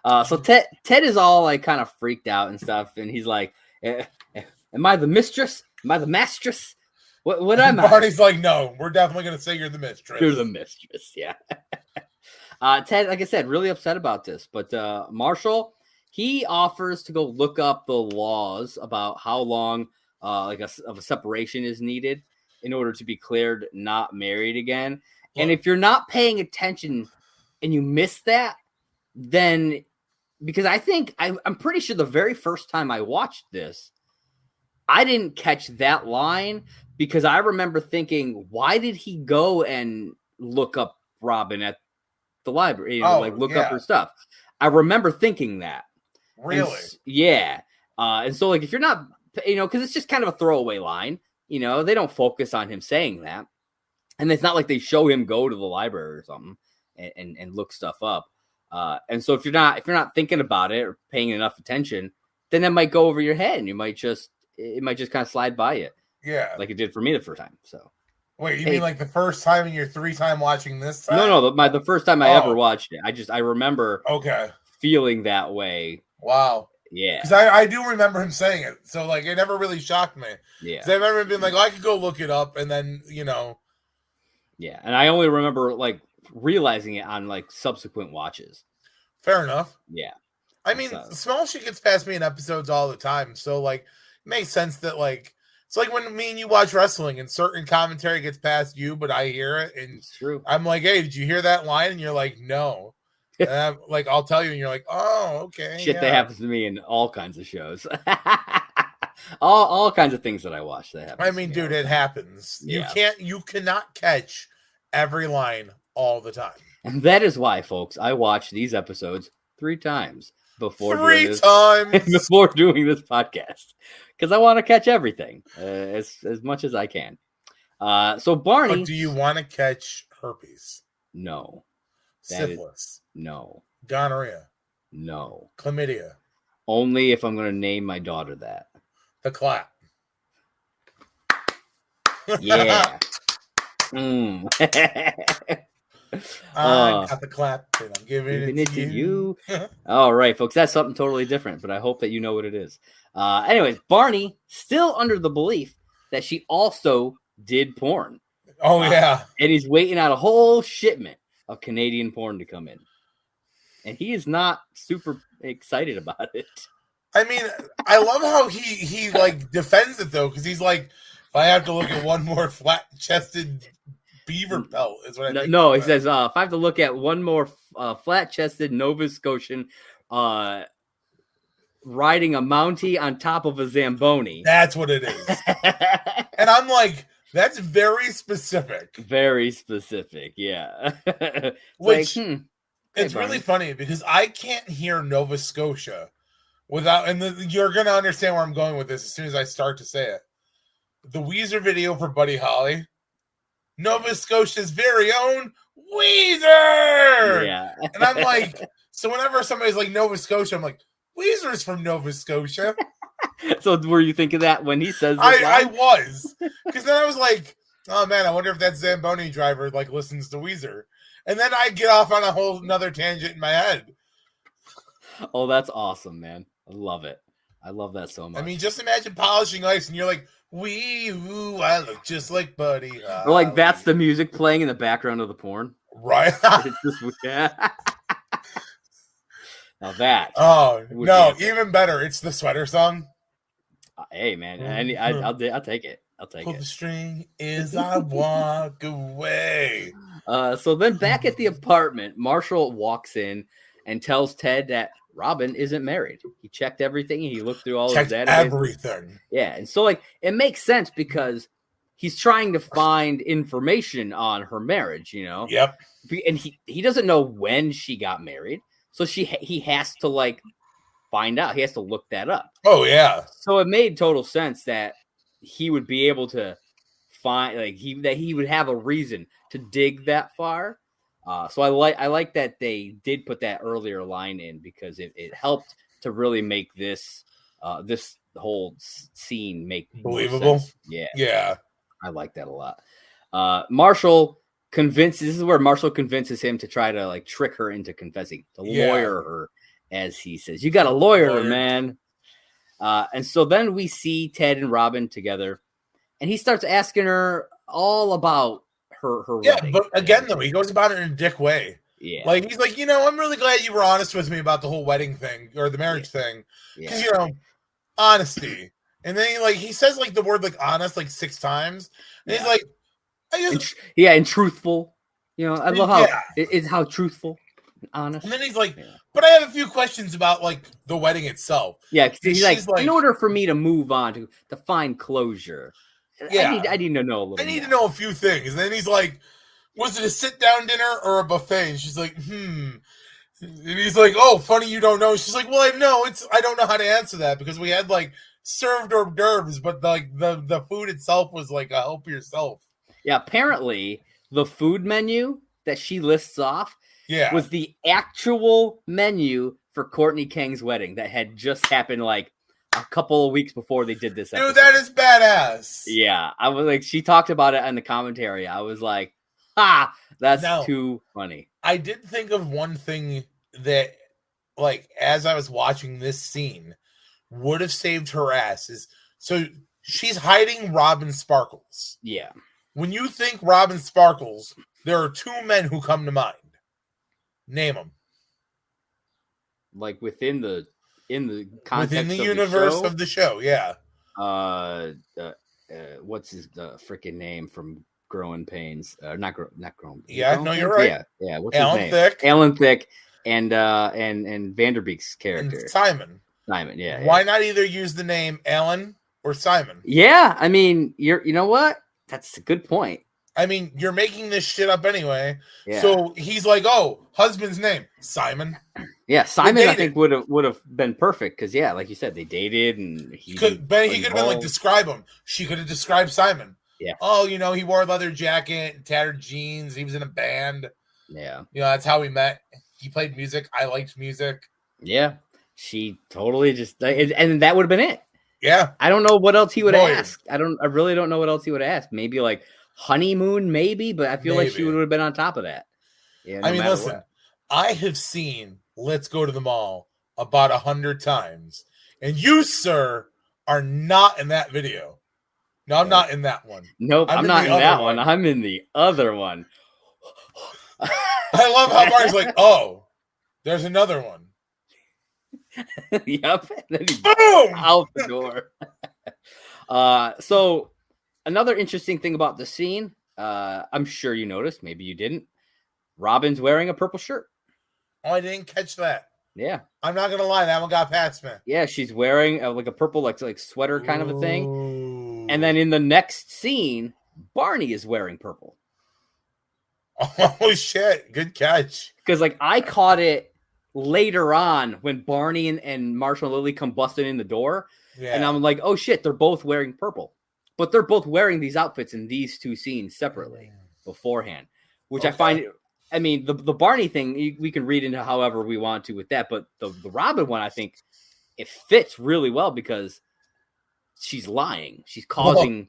So Ted is all like kind of freaked out and stuff, and he's like, am I the mistress? Am I the mastress? What am I? Barney's like, no, we're definitely gonna say you're the mistress. You're the mistress, yeah. Ted, like I said, really upset about this, but Marshall, he offers to go look up the laws about how long of a separation is needed in order to be declared not married again. And if you're not paying attention and you miss that, then because I'm pretty sure the very first time I watched this, I didn't catch that line because I remember thinking, why did he go and look up Robin at the library? Look up her stuff. I remember thinking that. Really? Yeah. And so, like, if you're not, because it's just kind of a throwaway line, they don't focus on him saying that. And it's not like they show him go to the library or something and look stuff up. And so if you're not thinking about it or paying enough attention, then that might go over your head and it might just kind of slide by you. Yeah. Like it did for me the first time. So. Wait, you mean like the first time and your 3-time watching this time? No, the first time I ever watched it. I remember feeling that way. Wow. Yeah. Because I do remember him saying it. So, like, it never really shocked me. Yeah. Because I remember him being like, I could go look it up and then, Yeah. And I only remember, like, realizing it on, like, subsequent watches. Fair enough. Yeah. I mean, small shit gets past me in episodes all the time. So, like, it makes sense that, like, it's like when me and you watch wrestling and certain commentary gets past you, but I hear it. And it's true. I'm like, hey, did you hear that line? And you're like, no. And I'm like, I'll tell you. And you're like, oh, okay. Shit that happens to me in all kinds of shows. all kinds of things that I watch that happen. I mean, dude, it happens. Yeah. You cannot catch every line all the time. And that is why, folks, I watch these episodes 3 times before doing this podcast. Because I want to catch everything as much as I can. So Barney, but do you want to catch herpes? No. Syphilis? No. Gonorrhea? No. Chlamydia? Only if I'm going to name my daughter that. The clap. Yeah. I got the clap and I'm giving it to you. All right, folks, that's something totally different, but I hope that you know what it is. Anyways, Barney still under the belief that she also did porn. Oh, yeah. And he's waiting out a whole shipment of Canadian porn to come in. And he is not super excited about it. I mean, I love how he like defends it though, because he's like, if I have to look at one more flat-chested beaver pelt, is what I think. No, he says, if I have to look at one more flat-chested Nova Scotian riding a Mountie on top of a Zamboni. That's what it is. And I'm like, that's very specific. Very specific, yeah. Which like, it's really funny because I can't hear Nova Scotia without, and you're going to understand where I'm going with this as soon as I start to say it. The Weezer video for Buddy Holly, Nova Scotia's very own Weezer. Yeah. And I'm like, so whenever somebody's like Nova Scotia, I'm like, Weezer's from Nova Scotia. So were you thinking that when he says this I was. Because then I was like, oh man, I wonder if that Zamboni driver like listens to Weezer. And then I get off on a whole another tangent in my head. Oh, that's awesome, man. I love it. I love that so much. I mean, just imagine polishing ice and you're like, wee-oo, I look just like Buddy. Or like that's the music playing in the background of the porn. Right. It's just, yeah. Now that. Oh, no, even better. It's the sweater song. Hey, man. I'll take it. I'll take Pull it. the string as I walk away. So then back at the apartment, Marshall walks in and tells Ted that Robin isn't married. He checked everything. He looked through all his databases. Everything. Yeah. And so, like, it makes sense because he's trying to find information on her marriage, you know? Yep. And he doesn't know when she got married. So he has to, like, find out. He has to look that up. Oh, yeah. So it made total sense that he would be able to find, like, he would have a reason to dig that far. So I like that they did put that earlier line in because it helped to really make this this whole scene make believable. Yeah. I like that a lot. Marshall convinces. This is where Marshall convinces him to try to like trick her into confessing, to lawyer her, as he says. You got a lawyer, man. And so then we see Ted and Robin together, and he starts asking her all about her wedding. But again, though, he goes about it in a dick way. Yeah. Like, he's like, I'm really glad you were honest with me about the whole wedding thing or the marriage thing. Because, honesty. And then he says like the word like honest like 6 times. And he's like, and truthful. I love how it's how truthful and honest. And then he's like, but I have a few questions about like the wedding itself. Yeah, because he's like, in order for me to move on to find closure, I need to know a little. I need to know a few things. And then he's like, was it a sit-down dinner or a buffet? And she's like, And he's like, oh, funny you don't know. She's like, well, I don't know how to answer that because we had like served hors d'oeuvres, but like the food itself was like a help yourself. Yeah, apparently the food menu that she lists off was the actual menu for Courtney Kang's wedding that had just happened like a couple of weeks before they did this episode. Dude, that is badass. Yeah, I was like, she talked about it in the commentary. I was like, that's too funny. I did think of one thing that, like, as I was watching this scene, would have saved her ass is so she's hiding Robin Sparkles. Yeah. When you think Robin Sparkles, there are 2 men who come to mind. Name them. Like within the context within the universe of the show, yeah. What's his freaking name from Growing Pains? Not Growing Pains. Yeah, no, you're right. Yeah. What's Alan his name? Thicke. Alan Thicke and Vanderbeek's character. And Simon. Yeah. Why not either use the name Alan or Simon? Yeah, I mean, you know what? That's a good point. I mean, you're making this shit up anyway. Yeah. So he's like, oh, husband's name, Simon. Yeah, Simon, I think would have been perfect because, like you said, they dated and he could have been like describe him. She could have described Simon. Yeah. Oh, he wore a leather jacket and tattered jeans. He was in a band. Yeah. That's how we met. He played music. I liked music. Yeah. She totally just, and that would have been it. Yeah. I don't know what else he would ask. I really don't know what else he would ask. Maybe like honeymoon, maybe, but I feel like she would have been on top of that. Yeah. I mean, listen, I have seen Let's Go to the Mall about 100 times, and you, sir, are not in that video. No, I'm not in that one. Nope, I'm not in that one. I'm in the other one. I love how Mark's like, oh, there's another one. Yep. And then boom! Out the door. So another interesting thing about the scene, I'm sure you noticed, maybe you didn't. Robin's wearing a purple shirt. Oh, I didn't catch that. Yeah. I'm not gonna lie, that one got past me. Yeah, she's wearing like a purple like sweater kind of a thing. And then in the next scene, Barney is wearing purple. Oh shit! Good catch. Because like I caught it later on when Barney and Marshall and Lily come busting in the door, and I'm like, oh shit, they're both wearing purple, but they're both wearing these outfits in these two scenes separately beforehand, which I find. I mean, the Barney thing we can read into however we want to with that, but the Robin one, I think it fits really well because she's lying, she's causing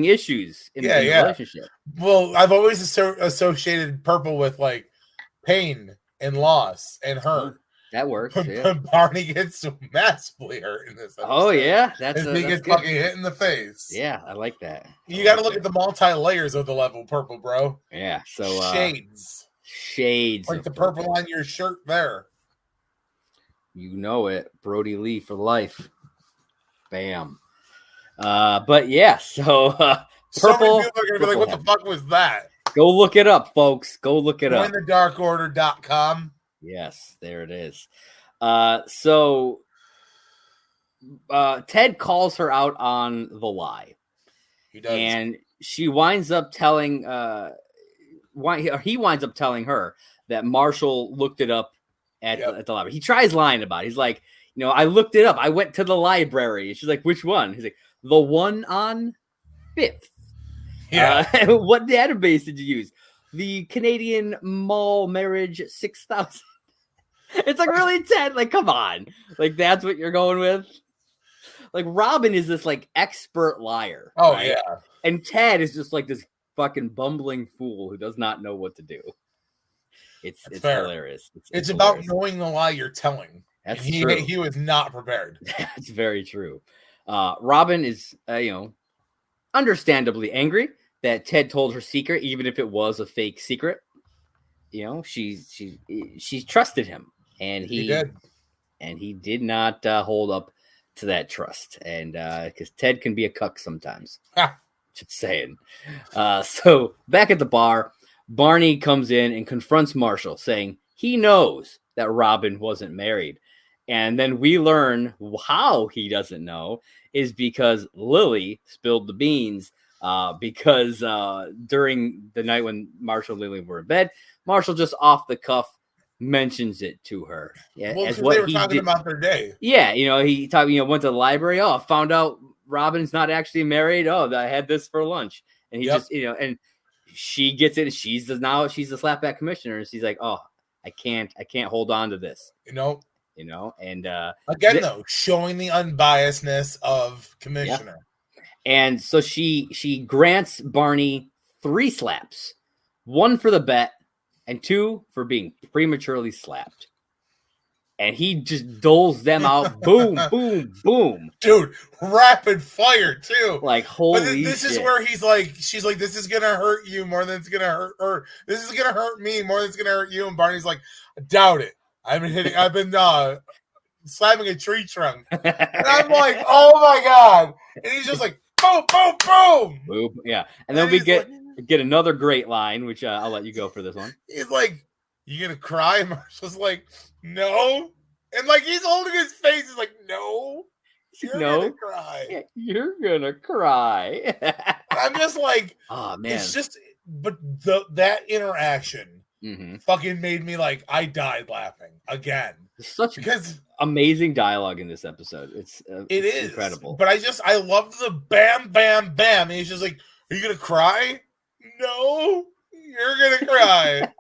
issues in the relationship. Well, I've always associated purple with like pain and loss and hurt. That works. Barney gets massively hurt in this episode. Oh yeah, he gets fucking hit in the face. Yeah, I like that. You got to look at the multi-layers of the level purple, bro. Yeah, so shades, like the purple on your shirt there. You know it, Brody Lee for life. Bam. But yeah, so purple. So many people are gonna be like, "What the fuck was that?" Go look it up, folks. Go look it up. JoinTheDarkOrder.com. Yes, there it is. So Ted calls her out on the lie. He does. And she winds up telling he winds up telling her that Marshall looked it up at the library. He tries lying about it. He's like, I looked it up. I went to the library. And she's like, which one? He's like, the one on 5th. Yeah. What database did you use? The Canadian Mall Marriage 6000. It's like really Ted. Like, come on. Like, that's what you're going with? Like, Robin is this like expert liar. Oh, right? yeah. And Ted is just like this fucking bumbling fool who does not know what to do. It's hilarious. It's about knowing the lie you're telling. That's true. He was not prepared. That's very true. Robin is, understandably angry that Ted told her secret, even if it was a fake secret. She trusted him, and he did not hold up to that trust. And because Ted can be a cuck sometimes. Just saying. So back at the bar, Barney comes in and confronts Marshall, saying he knows that Robin wasn't married. And then we learn how he doesn't know is because Lily spilled the beans because during the night when Marshall and Lily were in bed, Marshall just off the cuff mentions it to her. Yeah, well, as what they were talking about their day. Yeah, he talked. Went to the library. Oh, found out Robin's not actually married. Oh, I had this for lunch, and he just and she gets it. She's the slapback commissioner, and she's like, oh, I can't hold on to this. And again, though, showing the unbiasedness of commissioner. And so she grants Barney 3 slaps, 1 for the bet and 2 for being prematurely slapped. And he just doles them out. Boom, boom, boom. Dude, rapid fire too. Like, holy shit. This is where she's like, this is going to hurt you more than it's going to hurt her. This is going to hurt me more than it's going to hurt you. And Barney's like, I doubt it. I've been slamming a tree trunk. And I'm like, oh my God. And he's just like, boom, boom, boom. Boom. Yeah. And then we get another great line, which I'll let you go for this one. He's like, you going to cry? And Marshall's like, no. And like, he's holding his face. He's like, no. You're going to cry. Yeah, you're going to cry. I'm just like, oh, man. It's just, but that interaction fucking made me like, I died laughing again. Such amazing dialogue in this episode. It's incredible. But I love the bam, bam, bam. And he's just like, are you going to cry? No, you're going to cry.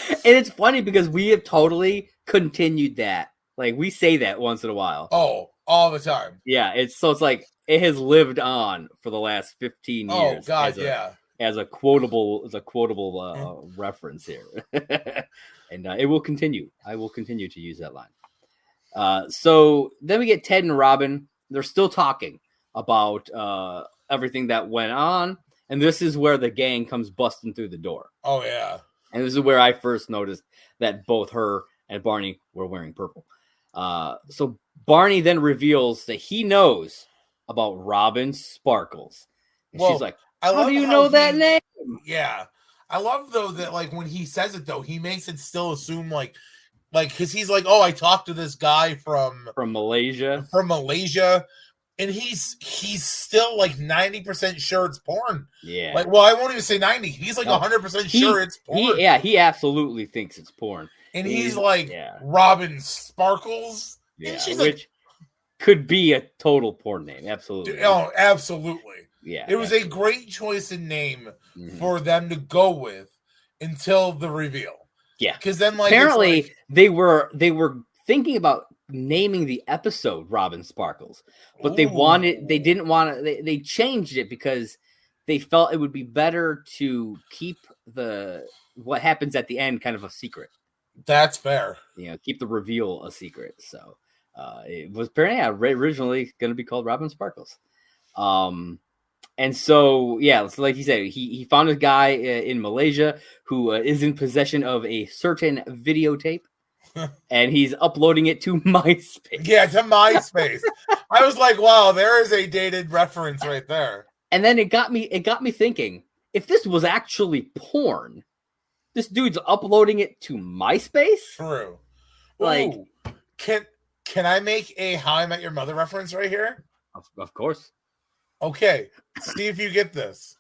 And it's funny because we have totally continued that. Like, we say that once in a while. Oh, all the time. Yeah. It's like it has lived on for the last 15 years. Oh, God, as a quotable reference here. And it will continue. I will continue to use that line. So then we get Ted and Robin. They're still talking about everything that went on. And this is where the gang comes busting through the door. Oh, yeah. And this is where I first noticed that both her and Barney were wearing purple. So Barney then reveals that he knows about Robin's sparkles. And she's like, how do you know that name? Yeah. I love, though, that, like, when he says it, though, he makes it still assume, like, like, because he's like, oh, I talked to this guy from Malaysia, and he's still like 90% sure it's porn. Yeah. Like, well, I won't even say 90. He's like 100% sure it's porn. He absolutely thinks it's porn. And he's like, Robin Sparkles. Yeah, and she's which could be a total porn name. Absolutely. Oh, absolutely. Yeah. It was a great choice in name for them to go with until the reveal. Yeah. Because then, like, apparently they were thinking about naming the episode Robin Sparkles, but they changed it because they felt it would be better to keep what happens at the end kind of a secret. That's fair. Keep the reveal a secret. So it was apparently originally going to be called Robin Sparkles. And so, so like he said, he found a guy in Malaysia who is in possession of a certain videotape, and he's uploading it to MySpace. Yeah, to MySpace. I was like, wow, there is a dated reference right there. And then it got me thinking, if this was actually porn, this dude's uploading it to MySpace? True. Like, can I make a How I Met Your Mother reference right here? Of course. Okay, see if you get this.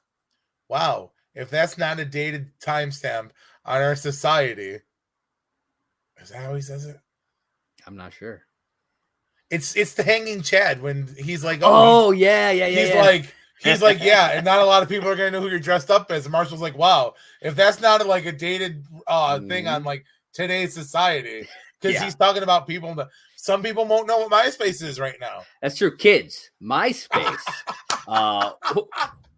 Wow, if that's not a dated timestamp on our society. Is that how he says it? I'm not sure. It's the hanging Chad when he's like, He's like, yeah, and not a lot of people are gonna know who you're dressed up as. And Marshall's like, wow, if that's not like a dated thing on like today's society, because he's talking about people. Some people won't know what MySpace is right now. That's true, kids. MySpace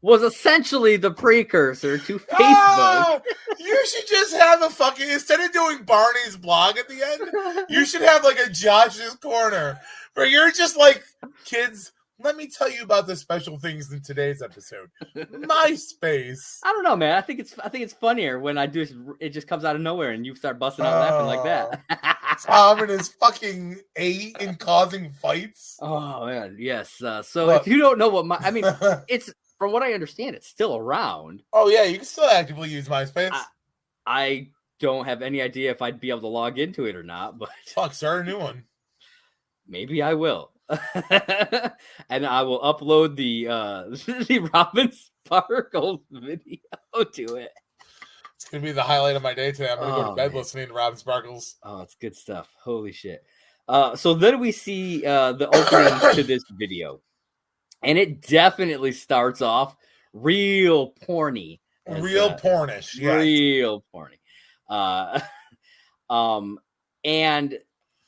was essentially the precursor to Facebook. You should just have a fucking, instead of doing Barney's blog at the end, you should have like a Josh's Corner where you're just like, kids, let me tell you about the special things in today's episode. MySpace. I don't know, man. I think it's funnier when it just comes out of nowhere and you start busting out laughing like that. Tom and his fucking 8 and causing fights. Oh man, yes. So if you don't know what it's, from what I understand, it's still around. Oh yeah, you can still actively use MySpace. I don't have any idea if I'd be able to log into it or not, but start a new one. Maybe I will. And I will upload the Robin Sparkles video to it. It's gonna be the highlight of my day today. I'm gonna go to bed listening to Robin Sparkles. Oh, it's good stuff. Holy shit. So then we see the opening to this video, and it definitely starts off real porny. Pornish. Yes. Real porny. And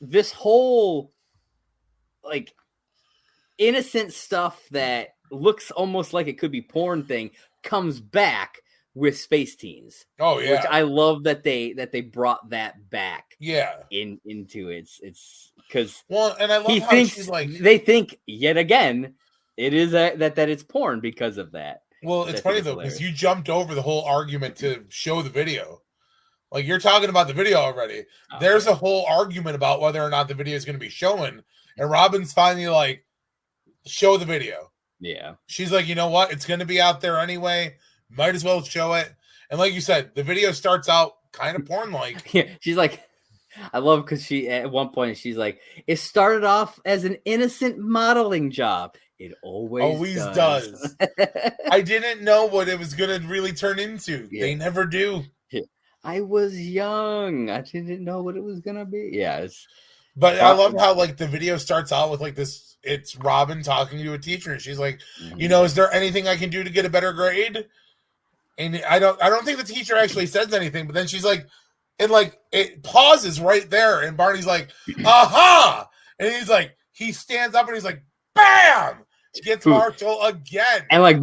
this whole like innocent stuff that looks almost like it could be porn thing comes back with Space Teens. Oh yeah, which I love that they brought that back. Yeah, into it's because and I love how she's like, they think yet again it is that it's porn because of that. Well, it's funny though because you jumped over the whole argument to show the video. Like you're talking about the video already. Oh, there's a whole argument about whether or not the video is going to be showing, and Robin's finally like, show the video. Yeah, she's like, you know what? It's going to be out there anyway. Might as well show it. And like you said, the video starts out kind of porn-like. Yeah, she's like, I love because she at one point she's like, it started off as an innocent modeling job. It always does. I didn't know what it was going to really turn into. Yeah. They never do. Yeah. I was young. I didn't know what it was going to be. Yeah. But I love how like the video starts out with like this. It's Robin talking to a teacher, and she's like, you know, is there anything I can do to get a better grade? And I don't think the teacher actually says anything, but then she's like, and like it pauses right there, and Barney's like, aha! And he's like, he stands up and he's like, bam! Gets Marshall again. And like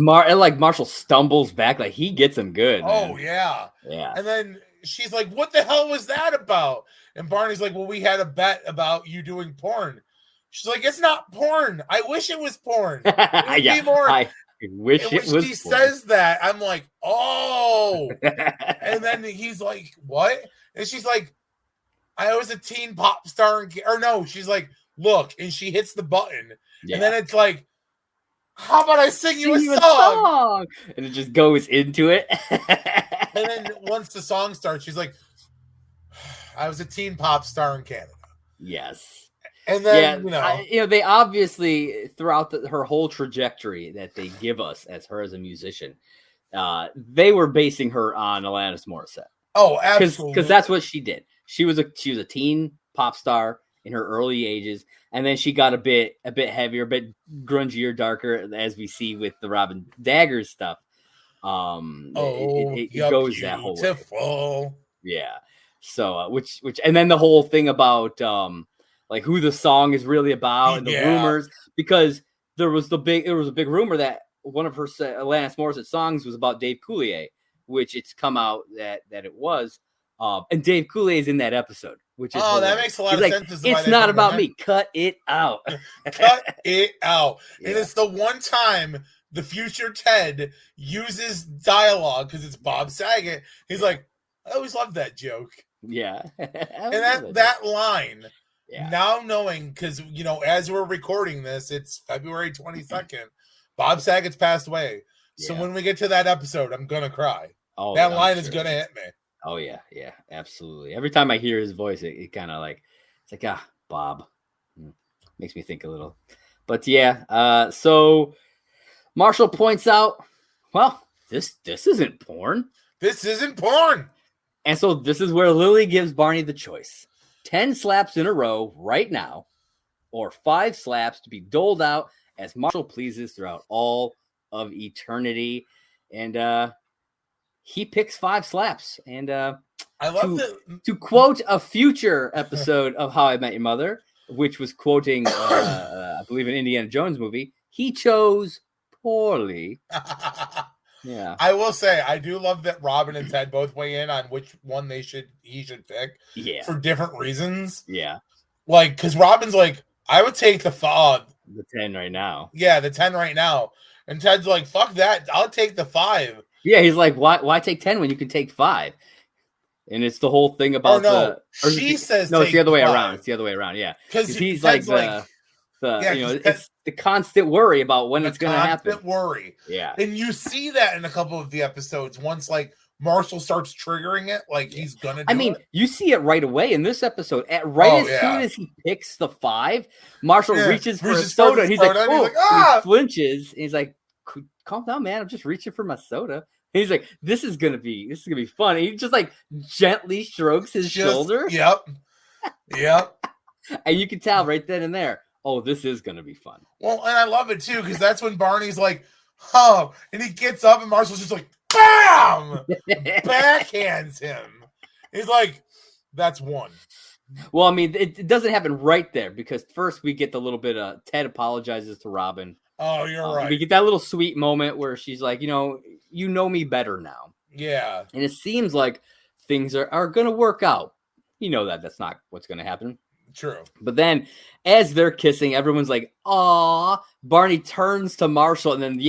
Marshall stumbles back, like he gets him good. Oh yeah. Yeah. And then she's like, what the hell was that about? And Barney's like, well, we had a bet about you doing porn. She's like, it's not porn. I wish it was porn. It would be more. I wish it was. She says that. I'm like, oh. And then he's like, what? And she's like, I was a teen pop star. Or no, she's like, look. And she hits the button. Yeah. And then it's like, how about I sing you a song? And it just goes into it. And then once the song starts, she's like, I was a teen pop star in Canada. Yes. And then, they obviously, throughout her whole trajectory that they give us as her as a musician, they were basing her on Alanis Morissette. Oh, absolutely. Because that's what she did. She was a teen pop star in her early ages, and then she got a bit heavier, a bit grungier, darker, as we see with the Robin Daggers stuff. It goes that whole way. Yeah. So which and then the whole thing about like who the song is really about and the rumors, because there was a big rumor that one of her Alanis Morissette songs was about Dave Coulier, which it's come out that it was. And Dave Coulier is in that episode, which is that makes a lot of sense. It's not about me. Cut it out. Cut it out. Yeah. And it's the one time the future Ted uses dialogue because it's Bob Saget. He's like, I always loved that joke. Yeah. And that line, now knowing, because, as we're recording this, it's February 22nd. Bob Saget's passed away. So when we get to that episode, I'm going to cry. Oh, that line is going to hit me. Oh, yeah, absolutely. Every time I hear his voice, it kind of it's like, Bob. Makes me think a little. But so Marshall points out, well, this isn't porn. This isn't porn. And so this is where Lily gives Barney the choice. 10 slaps in a row right now, or 5 slaps to be doled out as Marshall pleases throughout all of eternity. And he picks 5 slaps. And I love to quote a future episode of How I Met Your Mother, which was quoting, I believe, an Indiana Jones movie, he chose poorly. Yeah, I will say I do love that Robin and Ted both weigh in on which one he should pick. Yeah, for different reasons. Yeah, like because Robin's like, I would take the 10 right now. Yeah, the 10 right now, and Ted's like, fuck that, I'll take the 5. Yeah, he's like, why take 10 when you can take 5? And it's the whole thing about she says no, it's the other way around. It's the other way around. Yeah, because he's Ted's it's the constant worry about when it's going to happen. Constant worry. Yeah. And you see that in a couple of the episodes. Once Marshall starts triggering it, he's going to do it. You see it right away in this episode. As soon as he picks the 5, Marshall reaches for a soda. He's like, oh, he flinches. And he's like, calm down, man. I'm just reaching for my soda. And he's like, this is going to be fun. And he just gently strokes his shoulder. Yep. And you can tell right then and there, oh, this is going to be fun. Well, and I love it, too, because that's when Barney's like, oh, and he gets up and Marshall's just like, bam! Backhands him. He's like, that's 1. Well, I mean, it doesn't happen right there because first we get the little bit of Ted apologizes to Robin. Oh, you're right. We get that little sweet moment where she's like, you know me better now. Yeah. And it seems like things are going to work out. You know that's not what's going to happen. True. But then as they're kissing, everyone's like, aw. Barney turns to Marshall and then,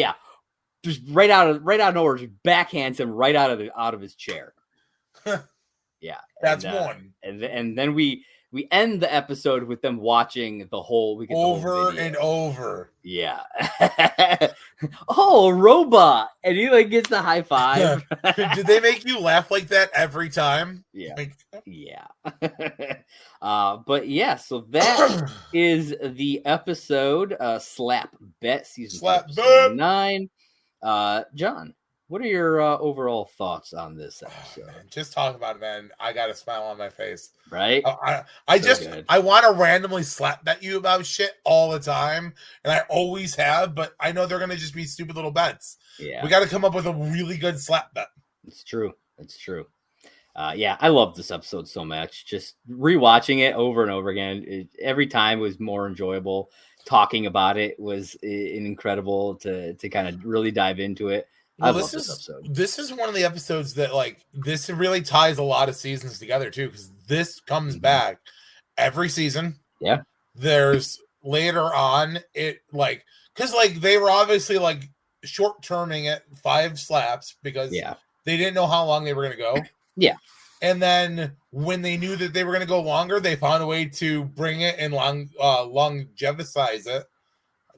just right out of nowhere, just backhands him right out of his chair. Yeah. That's 1. And then we end the episode with them watching the whole over and over. Yeah. Oh, robot. And he gets the high five. Did they make you laugh like that every time? Yeah. Yeah. But yeah, so that is the episode Slap Bet season 9. John, what are your overall thoughts on this episode? Man, just talk about it, man. I got a smile on my face. Right? I want to randomly slap bet you about shit all the time, and I always have, but I know they're going to just be stupid little bets. Yeah. We got to come up with a really good slap bet. It's true. I love this episode so much. Just rewatching it over and over again, every time was more enjoyable. Talking about it was incredible to kind of really dive into it. Well, this episode. This is one of the episodes that this really ties a lot of seasons together too, because this comes back every season. Yeah. There's later on because they were obviously short terming it 5 slaps because they didn't know how long they were going to go. Yeah. And then when they knew that they were going to go longer, they found a way to bring it and longevicize it.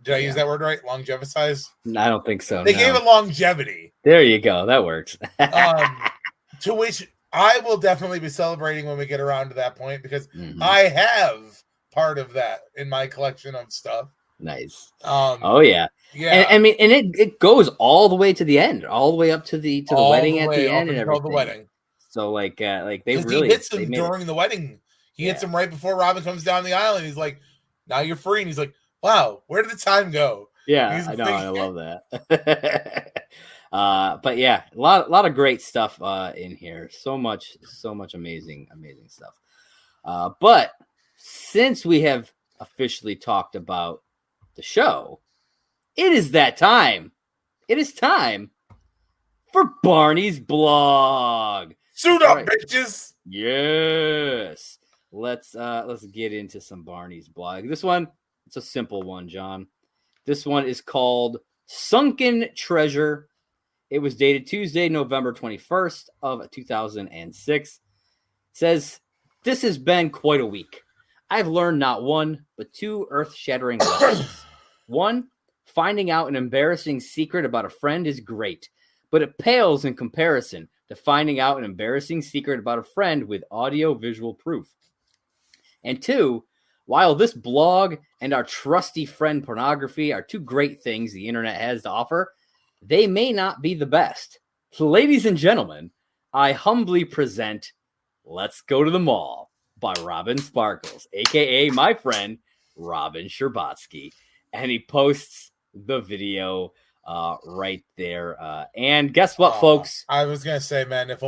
Did I use that word right? Longevicize? I don't think so. They gave it longevity. There you go. That works. To which I will definitely be celebrating when we get around to that point because I have part of that in my collection of stuff. Nice. Oh yeah. And I mean, and it goes all the way to the end, all the way up to the wedding at the end and everything. The wedding. So like they really he hits him during the wedding. He hits him right before Robin comes down the aisle, and he's like, "Now you're free." And he's like, "Wow, where did the time go?" Yeah, I know. I love that. But yeah, a lot of great stuff in here. So much amazing stuff. But since we have officially talked about the show, it is that time. It is time for Barney's blog. Suit up, bitches. Yes. Let's get into some Barney's blog. This one, it's a simple one, John. This one is called Sunken Treasure. It was dated Tuesday, November 21st of 2006. It says, "This has been quite a week. I've learned not one, but two earth-shattering lessons. One, finding out an embarrassing secret about a friend is great, but it pales in comparison to finding out an embarrassing secret about a friend with audio-visual proof. And two, while this blog and our trusty friend pornography are two great things the internet has to offer, they may not be the best. Ladies and gentlemen, I humbly present Let's Go to the Mall by Robin Sparkles, a.k.a. my friend, Robin Scherbatsky." And he posts the video right there. And guess what, folks? I was going to say, man, if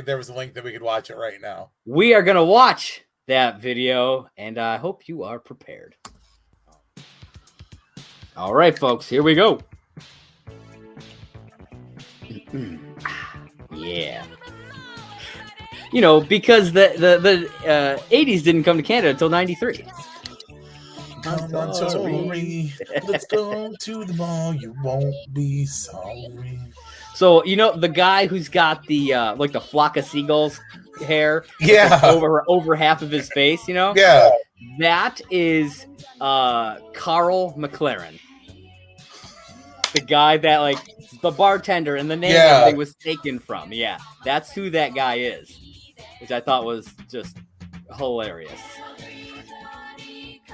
there was a link that we could watch it right now. We are going to watch that video, and I hope you are prepared. All right, folks, here we go. Yeah. You know, because the 80s didn't come to Canada until 93. Come on, sorry. Let's go to the mall. You won't be sorry. So, you know, the guy who's got the like the flock of seagulls hair, over half of his face, you know, that is Carl McLaren, the guy that like the bartender and the name and everything was taken from. Yeah, that's who that guy is, which I thought was just hilarious.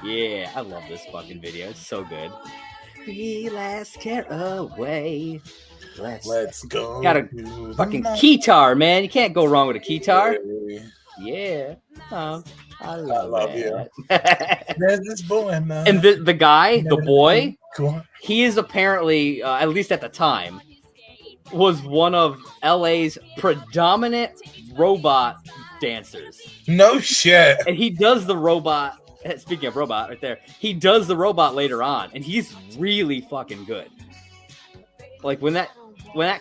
Yeah, I love this fucking video. It's so good. We last care away. Let's go. Got a fucking keytar, man. You can't go wrong with a keytar. Yeah. I love you. There's this boy, man. And the guy, the boy, he is apparently, at least at the time, was one of LA's predominant robot dancers. No shit. And he does the robot. Speaking of robot right there, he does the robot later on, and he's really fucking good. Like when that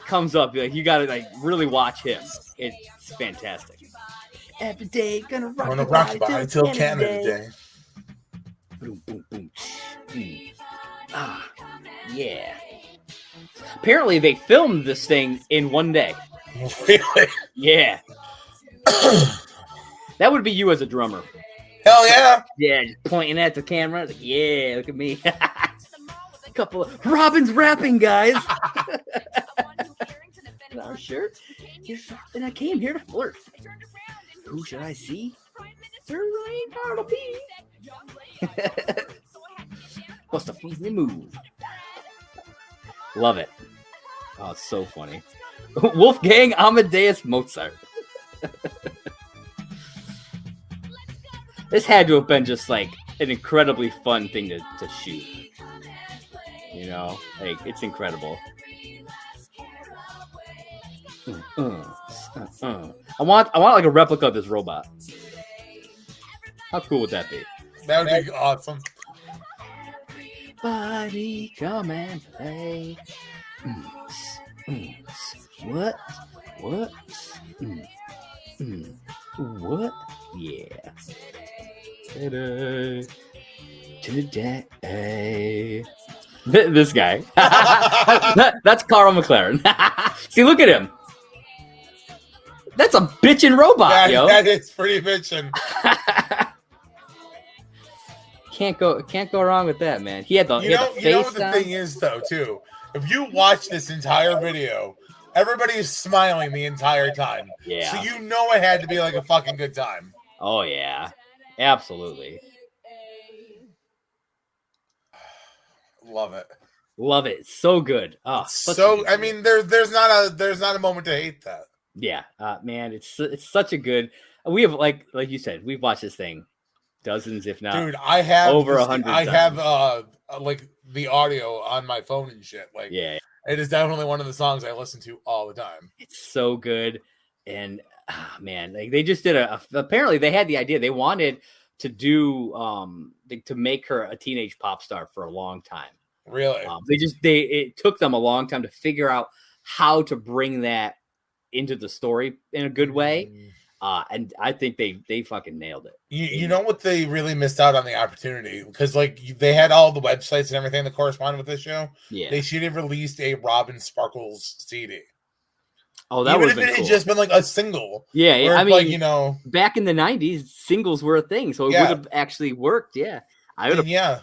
comes up, like you gotta like really watch him. It's fantastic. Every day gonna rock the body till Canada Day. Boom, boom, boom. Yeah. Apparently they filmed this thing in one day. Really? Yeah. That would be you as a drummer. Hell yeah. Yeah, just pointing at the camera. Like, yeah, look at me. A couple of Robin's rapping, guys. Our shirt. And I came here to flirt. Who should I see? Sir Ryan Bartleby. What's the funny move? Love it. Oh, it's so funny. Wolfgang Amadeus Mozart. This had to have been just like an incredibly fun thing to shoot. You know, like it's incredible. I want like a replica of this robot. How cool would that be? That would be awesome. Buddy, come and play. What? What? What? Yeah. Today. This guy. That's Carl McLaren. See, look at him. That's a bitchin' robot, yo. That is pretty bitchin'. Can't go wrong with that, man. He had the face. You know what the thing is, though, too. If you watch this entire video, everybody's smiling the entire time. Yeah. So you know it had to be like a fucking good time. Oh yeah, absolutely. Love it. Love it. So good. Oh, so I mean, there's not a moment to hate that. Yeah, man, it's such a good. We have like you said, we've watched this thing dozens, if not, dude. I have over 100. I have like the audio on my phone and shit. Like, yeah, it is definitely one of the songs I listen to all the time. It's so good, and man, like they just did apparently they had the idea. They wanted to do to make her a teenage pop star for a long time. Really? It took them a long time to figure out how to bring that into the story in a good way. And I think they fucking nailed it. You know what, they really missed out on the opportunity, because like they had all the websites and everything that corresponded with this show. Yeah, they should have released a Robin Sparkles CD. Oh, that would have been cool. Had just been like a single. Yeah, I mean, like, you know, back in the 90s, singles were a thing, so it would have actually worked. Yeah, I would have. Yeah,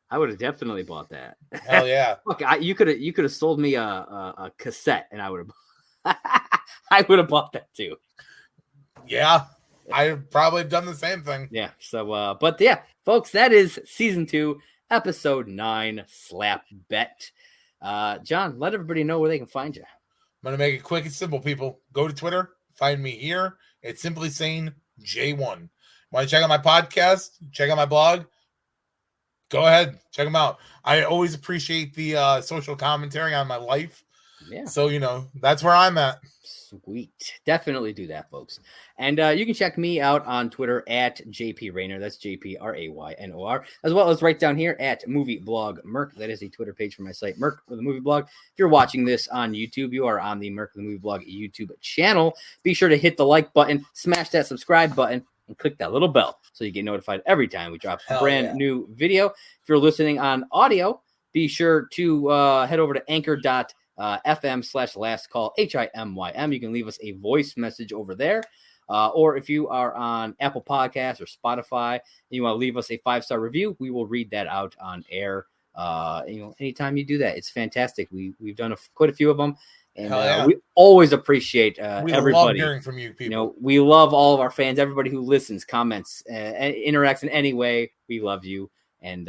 I would have definitely bought that. Hell yeah! Look, you could have sold me a cassette, and I would have. I would have bought that too. Yeah, I've probably done the same thing. Yeah. So, but yeah, folks, that is season 2, episode 9, Slap Bet. John, let everybody know where they can find you. I'm gonna make it quick and simple, people. Go to Twitter, find me here. It's simply saying J1. Want to check out my podcast? Check out my blog. Go ahead, check them out. I always appreciate the social commentary on my life. Yeah. So, you know, that's where I'm at. Sweet. Definitely do that, folks. And you can check me out on Twitter at JP Raynor. That's JPRAYNOR. As well as right down here at Movie Blog Merc. That is a Twitter page for my site, Merc for the Movie Blog. If you're watching this on YouTube, you are on the Merc for the Movie Blog YouTube channel. Be sure to hit the like button, smash that subscribe button, and click that little bell so you get notified every time we drop a brand new video. If you're listening on audio, be sure to head over to anchor.fm/last call HIMYM. You can leave us a voice message over there. Or if you are on Apple Podcasts or Spotify and you want to leave us a 5-star review, we will read that out on air. Anytime you do that, it's fantastic. We've done quite a few of them. And we always appreciate everybody. Love hearing from you people. You know, we love all of our fans, everybody who listens, comments, interacts in any way. We love you. And,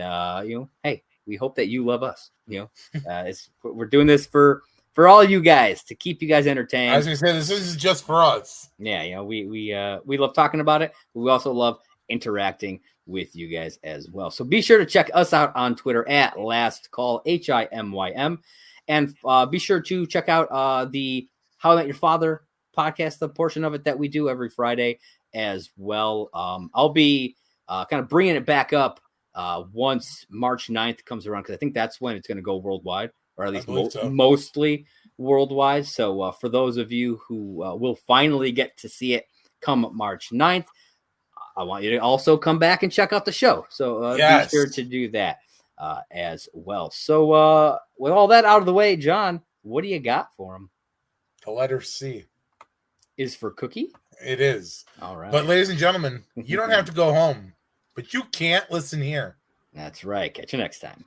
hey, we hope that you love us. You know, we're doing this for all you guys, to keep you guys entertained. I was going to say, this is just for us. Yeah, you know, we love talking about it. But we also love interacting with you guys as well. So be sure to check us out on Twitter at Last Call HIMYM. And be sure to check out the How I Met Your Father podcast, the portion of it that we do every Friday as well. I'll be kind of bringing it back up once March 9th comes around, because I think that's when it's going to go worldwide, or at least mostly worldwide. So for those of you who will finally get to see it come March 9th, I want you to also come back and check out the show. So be sure to do that as well. So with all that out of the way, John, what do you got for him? The letter C is for cookie. It is. All right. But ladies and gentlemen, you don't have to go home, but you can't listen here. That's right. Catch you next time.